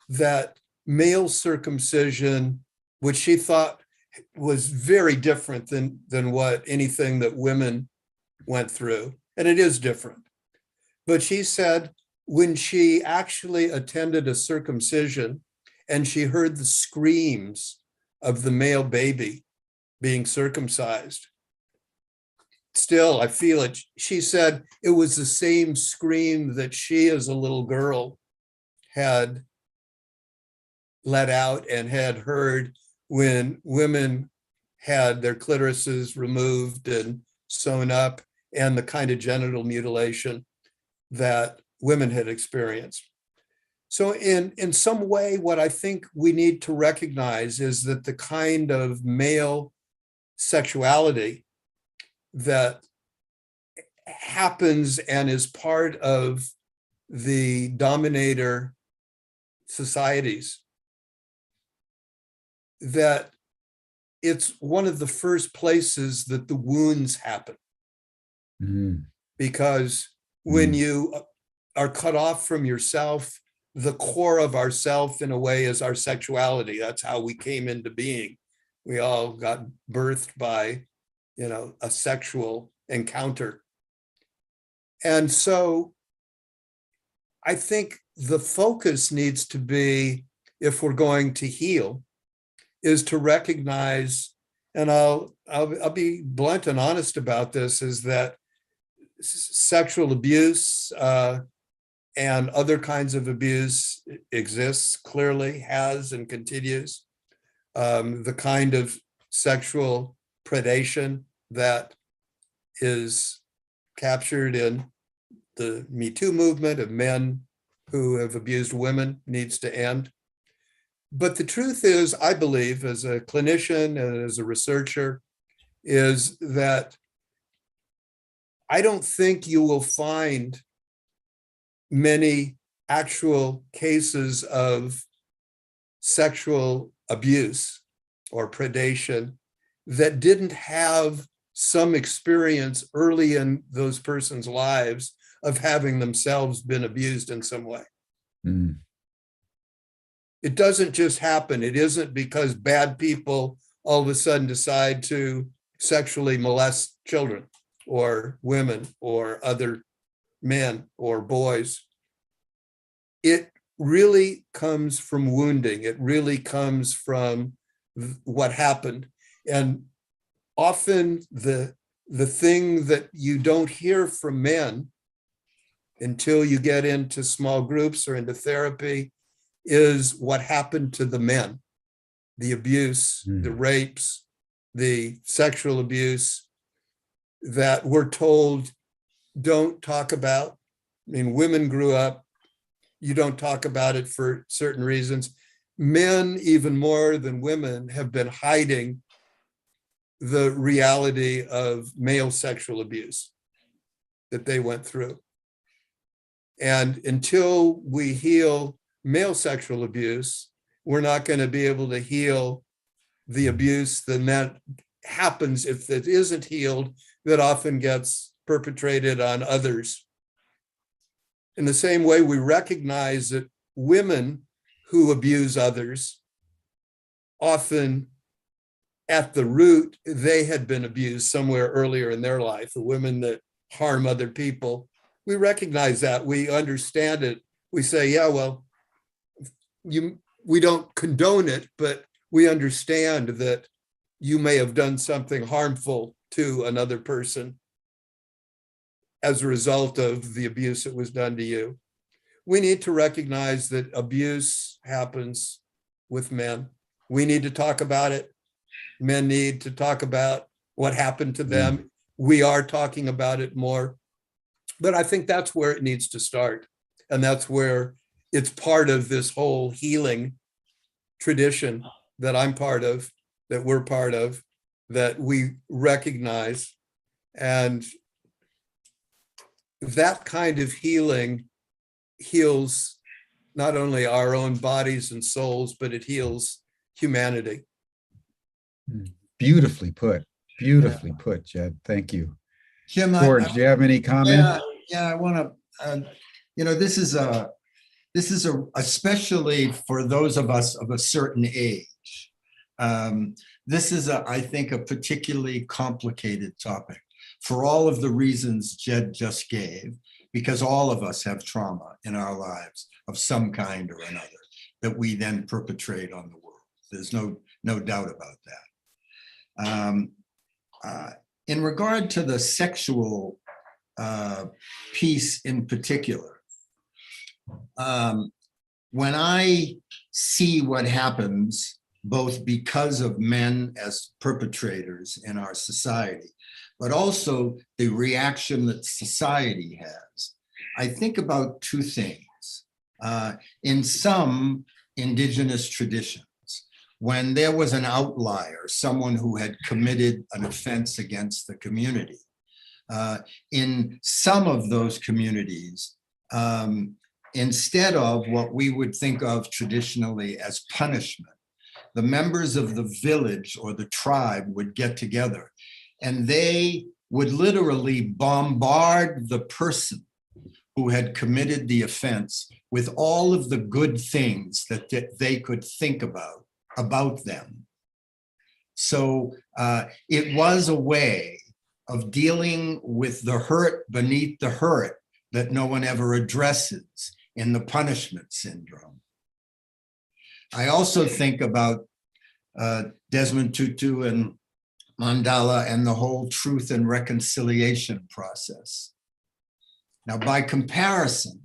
that male circumcision, which she thought was very different than what anything that women went through, and it is different. But she said when she actually attended a circumcision and she heard the screams of the male baby being circumcised, still, I feel it. She said it was the same scream that she as a little girl had let out and had heard when women had their clitorises removed and sewn up, and the kind of genital mutilation that women had experienced. So in some way, what I think we need to recognize is that the kind of male sexuality that happens and is part of the dominator societies, that it's one of the first places that the wounds happen. Because when you are cut off from yourself, the core of ourself in a way is our sexuality. That's how we came into being. We all got birthed by, a sexual encounter. And so I think the focus needs to be, if we're going to heal, is to recognize, and I'll be blunt and honest about this, is that sexual abuse and other kinds of abuse exists, clearly has and continues. The kind of sexual predation that is captured in the Me Too movement of men who have abused women needs to end. But the truth is, I believe, as a clinician and as a researcher, is that I don't think you will find many actual cases of sexual abuse or predation that didn't have some experience early in those persons' lives of having themselves been abused in some way. Mm. It doesn't just happen. It isn't because bad people all of a sudden decide to sexually molest children or women or other men or boys. It really comes from wounding. It really comes from what happened. And often the thing that you don't hear from men until you get into small groups or into therapy is what happened to the men, the abuse, the rapes, the sexual abuse that we're told don't talk about. I mean, women grew up, you don't talk about it for certain reasons. Men, even more than women, have been hiding the reality of male sexual abuse that they went through. And until we heal male sexual abuse, we're not going to be able to heal the abuse that happens if it isn't healed, that often gets perpetrated on others. In the same way, we recognize that women who abuse others, often at the root, they had been abused somewhere earlier in their life. The women that harm other people, we recognize that, we understand it. We say, yeah, well, we don't condone it, but we understand that you may have done something harmful to another person as a result of the abuse that was done to you. We need to recognize that abuse happens with men. We need to talk about it. Men need to talk about what happened to them. We are talking about it more, but I think that's where it needs to start. And that's where it's part of this whole healing tradition that I'm part of, that we're part of, that we recognize. And that kind of healing heals not only our own bodies and souls, but it heals humanity. Beautifully put. Beautifully put, Jed. Thank you. Jim, George, do you have any comment? Yeah, I want to, this is especially for those of us of a certain age. This is, I think, a particularly complicated topic for all of the reasons Jed just gave, because all of us have trauma in our lives of some kind or another that we then perpetrate on the world. There's no doubt about that. In regard to the sexual piece in particular, when I see what happens, both because of men as perpetrators in our society, but also the reaction that society has, I think about two things. In some indigenous traditions, when there was an outlier, someone who had committed an offense against the community, in some of those communities, instead of what we would think of traditionally as punishment, the members of the village or the tribe would get together and they would literally bombard the person who had committed the offense with all of the good things that they could think about them. So it was a way of dealing with the hurt beneath the hurt that no one ever addresses in the punishment syndrome. I also think about Desmond Tutu and Mandela and the whole truth and reconciliation process. Now, by comparison,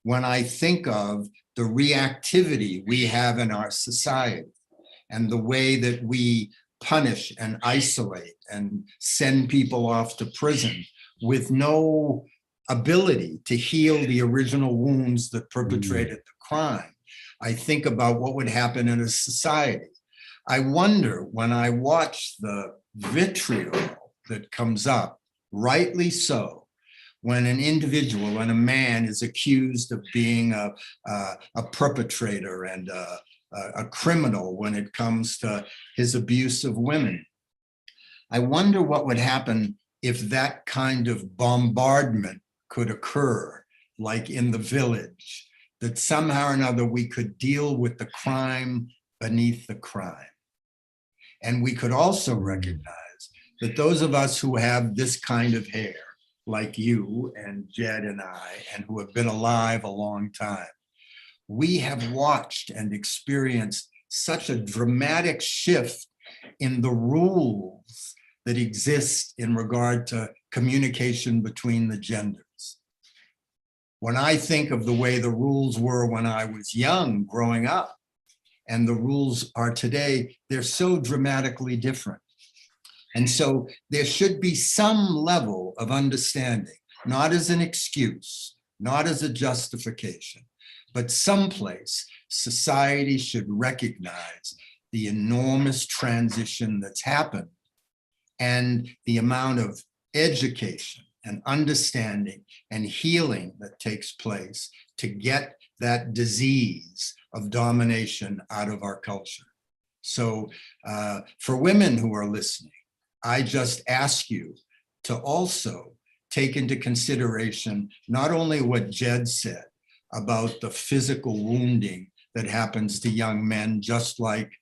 when I think of the reactivity we have in our society and the way that we punish and isolate and send people off to prison with no ability to heal the original wounds that perpetrated the crime, I think about what would happen in a society. I wonder, when I watch the vitriol that comes up, rightly so, when an individual, when a man is accused of being a perpetrator and a criminal when it comes to his abuse of women, I wonder what would happen if that kind of bombardment could occur, like in The Village, that somehow or another we could deal with the crime beneath the crime. And we could also recognize that those of us who have this kind of hair, like you and Jed and I, and who have been alive a long time, we have watched and experienced such a dramatic shift in the rules that exist in regard to communication between the genders. When I think of the way the rules were when I was young, growing up, and the rules are today, they're so dramatically different. And so there should be some level of understanding, not as an excuse, not as a justification, but someplace society should recognize the enormous transition that's happened and the amount of education and understanding and healing that takes place to get that disease of domination out of our culture. So for women who are listening, I just ask you to also take into consideration not only what Jed said about the physical wounding that happens to young men, just like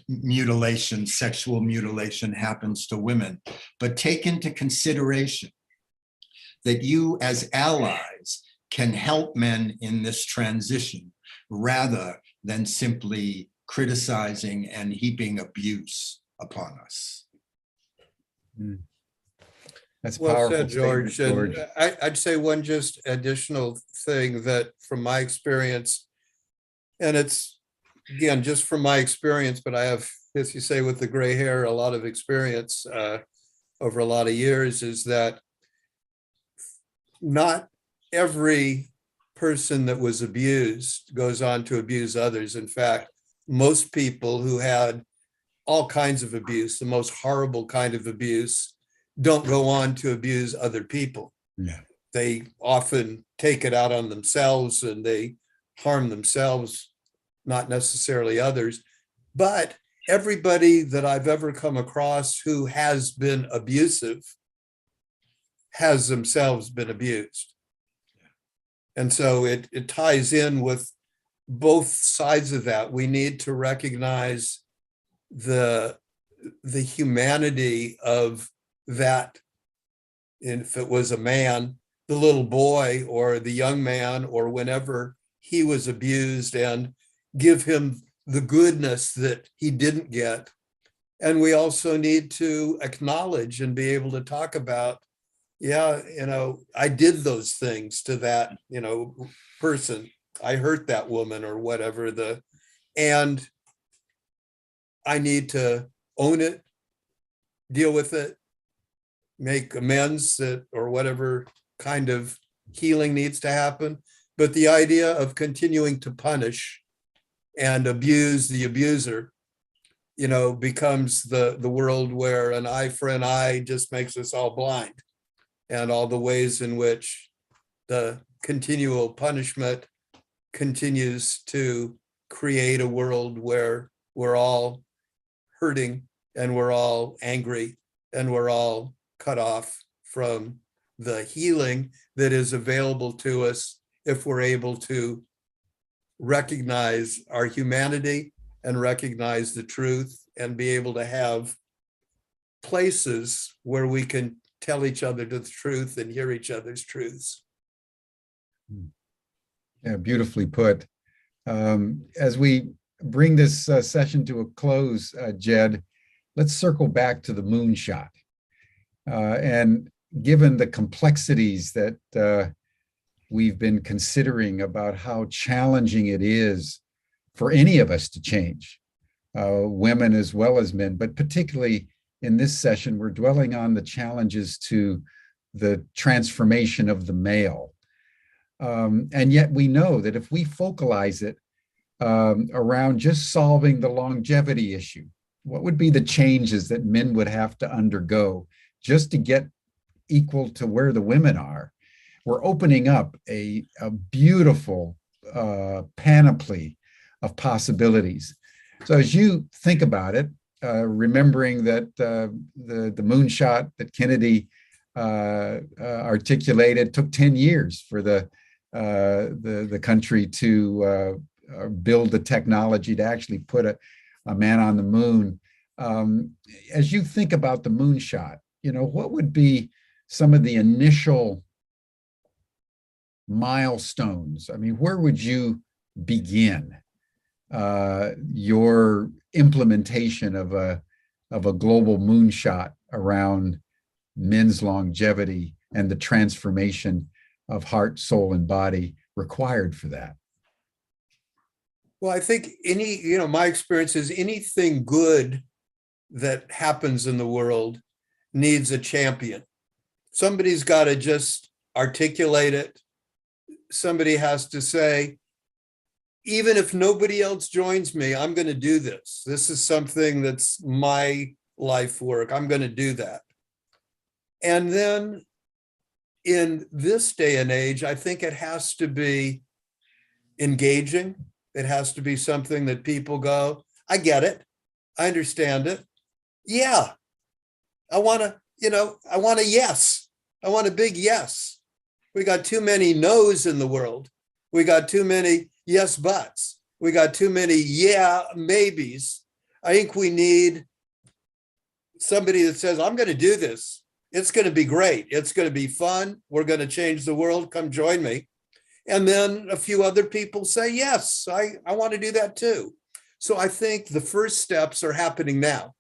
mutilation, sexual mutilation happens to women, but take into consideration that you as allies can help men in this transition rather than simply criticizing and heaping abuse upon us. That's well powerful said, George. George. And I'd say one just additional thing that from my experience, and it's, again, just from my experience, but I have, as you say, with the gray hair, a lot of experience over a lot of years, is that not every person that was abused goes on to abuse others. In fact, most people who had all kinds of abuse, the most horrible kind of abuse, don't go on to abuse other people. Yeah. They often take it out on themselves and they harm themselves, not necessarily others. But everybody that I've ever come across who has been abusive has themselves been abused. And so it ties in with both sides of that. We need to recognize the humanity of that. And if it was a man, the little boy or the young man, or whenever he was abused, and give him the goodness that he didn't get. And we also need to acknowledge and be able to talk about, yeah, I did those things to that, person. I hurt that woman or whatever, and I need to own it, deal with it, make amends, or whatever kind of healing needs to happen. But the idea of continuing to punish and abuse the abuser, becomes the world where an eye for an eye just makes us all blind, and all the ways in which the continual punishment continues to create a world where we're all hurting and we're all angry and we're all cut off from the healing that is available to us if we're able to recognize our humanity and recognize the truth and be able to have places where we can tell each other the truth and hear each other's truths. Yeah, beautifully put. As we bring this session to a close, Jed, let's circle back to the Moonshot. And given the complexities that we've been considering about how challenging it is for any of us to change, women as well as men, but particularly in this session, we're dwelling on the challenges to the transformation of the male. And yet we know that if we focalize it around just solving the longevity issue, what would be the changes that men would have to undergo just to get equal to where the women are? We're opening up a beautiful panoply of possibilities. So as you think about it, remembering that the moonshot that Kennedy articulated took 10 years for the country to build the technology to actually put a man on the moon. As you think about the moonshot, what would be some of the initial milestones? I mean, where would you begin your implementation of a global moonshot around men's longevity and the transformation of heart, soul, and body required for that? Well, I think my experience is anything good that happens in the world needs a champion. Somebody's got to just articulate it. Somebody has to say, even if nobody else joins me, I'm going to do this. This is something that's my life work. I'm going to do that. And then in this day and age, I think it has to be engaging. It has to be something that people go, I get it. I understand it. Yeah. I want a yes. I want a big yes. We got too many no's in the world. We got too many yes buts. We got too many yeah maybes. I think we need somebody that says, I'm going to do this. It's going to be great. It's going to be fun. We're going to change the world. Come join me. And then a few other people say, yes, I want to do that too. So I think the first steps are happening now.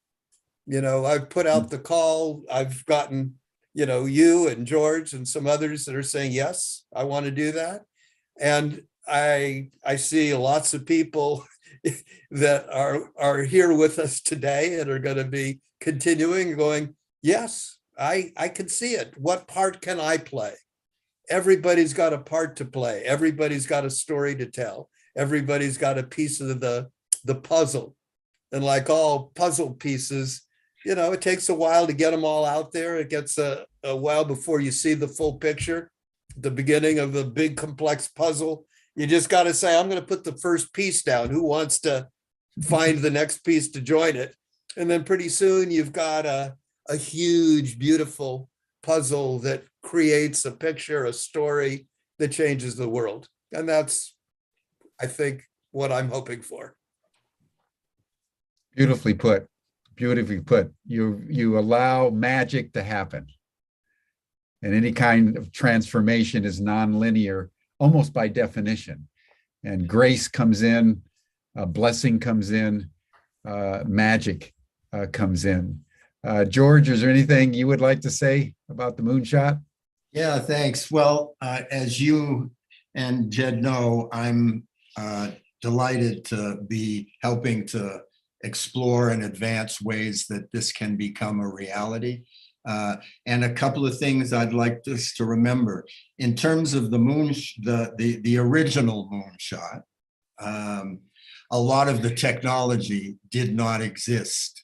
I've put out the call. I've gotten, you and George and some others that are saying, yes, I want to do that. And I see lots of people that are here with us today and are going to be continuing going, yes, I can see it. What part can I play? Everybody's got a part to play. Everybody's got a story to tell. Everybody's got a piece of the puzzle. And like all puzzle pieces, it takes a while to get them all out there. It gets a while before you see the full picture, the beginning of the big complex puzzle. You just got to say, I'm going to put the first piece down. Who wants to find the next piece to join it? And then pretty soon you've got a huge, beautiful puzzle that creates a picture, a story that changes the world. And that's, I think, what I'm hoping for. Beautifully put. Beautifully put. You allow magic to happen. And any kind of transformation is nonlinear, almost by definition. And grace comes in, blessing comes in, magic comes in. George, is there anything you would like to say about the moonshot? Yeah, thanks. Well, as you and Jed know, I'm delighted to be helping to explore and advance ways that this can become a reality. And a couple of things I'd like us to remember. In terms of the original moonshot, a lot of the technology did not exist.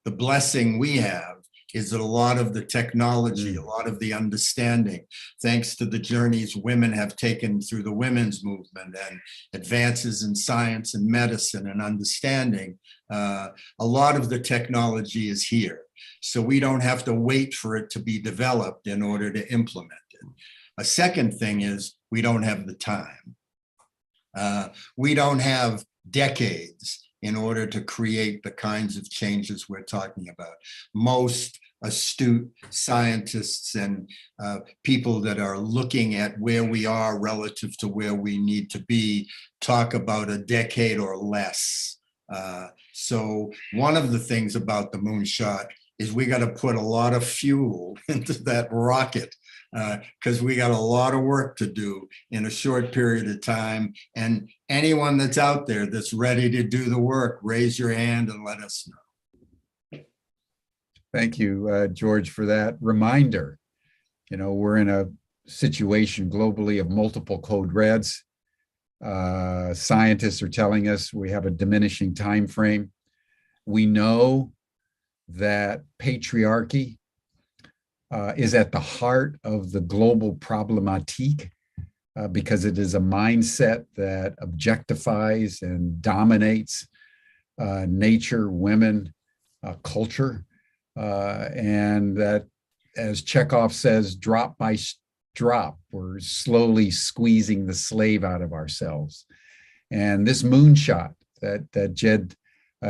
The blessing we have is that a lot of the technology, a lot of the understanding, thanks to the journeys women have taken through the women's movement and advances in science and medicine and understanding, a lot of the technology is here. So we don't have to wait for it to be developed in order to implement it. A second thing is we don't have the time. We don't have decades in order to create the kinds of changes we're talking about. Most astute scientists and people that are looking at where we are relative to where we need to be talk about a decade or less. So one of the things about the moonshot is we got to put a lot of fuel into that rocket, because we got a lot of work to do in a short period of time. And anyone that's out there that's ready to do the work, raise your hand and let us know. Thank you, George, for that reminder. You know, we're in a situation globally of multiple code reds. Scientists are telling us we have a diminishing time frame. We know that patriarchy is at the heart of the global problematique, because it is a mindset that objectifies and dominates nature, women, culture, and that, as Chekhov says, drop by drop, we're slowly squeezing the slave out of ourselves. And this moonshot that Jed,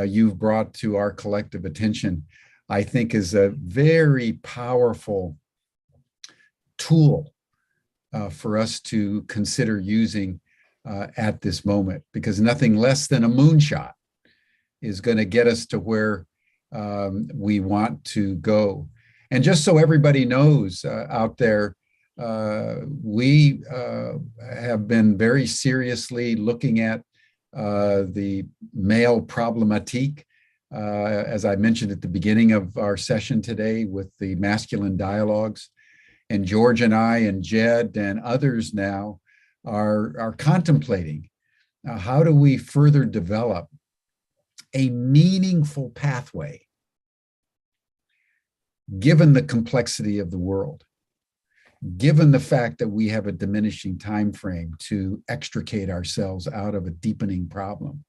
you've brought to our collective attention, I think is a very powerful tool for us to consider using at this moment, because nothing less than a moonshot is going to get us to where we want to go. And just so everybody knows out there, we have been very seriously looking at the male problematique, as I mentioned at the beginning of our session today with the masculine dialogues. And George and I and Jed and others now are contemplating how do we further develop a meaningful pathway given the complexity of the world, given the fact that we have a diminishing time frame to extricate ourselves out of a deepening problem.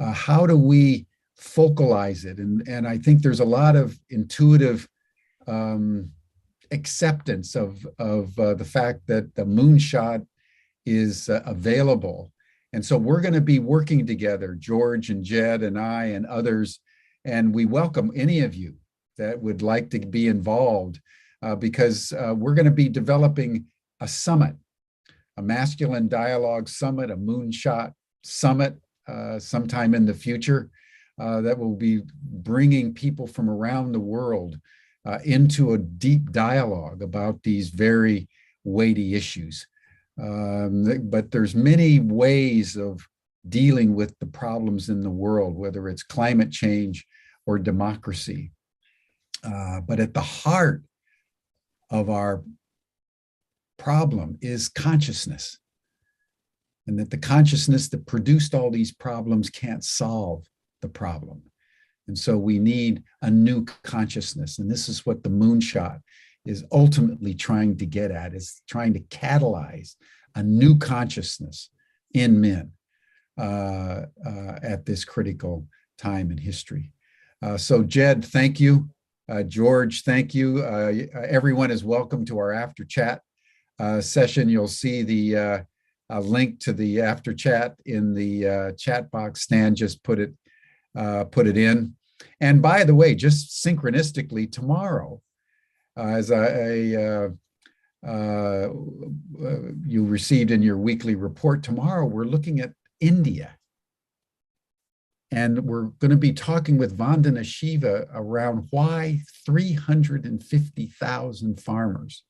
How do we focalize it? And I think there's a lot of intuitive acceptance of the fact that the moonshot is available. And so we're going to be working together, George and Jed and I and others, and we welcome any of you that would like to be involved, because we're going to be developing a summit, a masculine dialogue summit, a moonshot summit sometime in the future that will be bringing people from around the world into a deep dialogue about these very weighty issues. But there's many ways of dealing with the problems in the world, whether it's climate change or democracy. But at the heart of our problem is consciousness, and that the consciousness that produced all these problems can't solve the problem. And so we need a new consciousness. And this is what the moonshot is ultimately trying to get at, is trying to catalyze a new consciousness in men at this critical time in history. So Jed, thank you. George, thank you. Everyone is welcome to our after chat session. You'll see the link to the after chat in the chat box. Stan just put it in. And by the way, just synchronistically, tomorrow, as you received in your weekly report, tomorrow we're looking at India. And we're going to be talking with Vandana Shiva around why 350,000 farmers,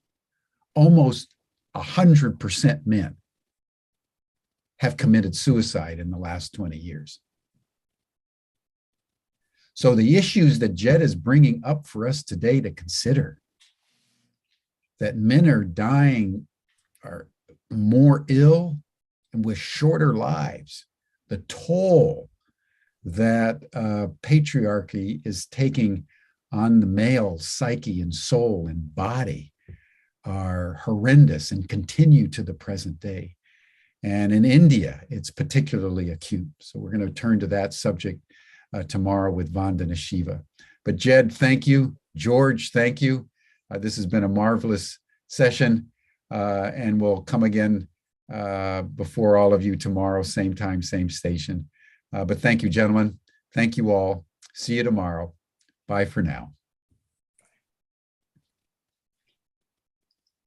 almost 100% men, have committed suicide in the last 20 years. So the issues that Jed is bringing up for us today to consider, that men are dying, are more ill and with shorter lives, the toll that patriarchy is taking on the male psyche and soul and body are horrendous and continue to the present day. And in India, it's particularly acute. So we're going to turn to that subject tomorrow with Vandana Shiva. But Jed, thank you. George, thank you. This has been a marvelous session, and we'll come again before all of you tomorrow, same time, same station. But thank you, gentlemen. Thank you all. See you tomorrow. Bye for now.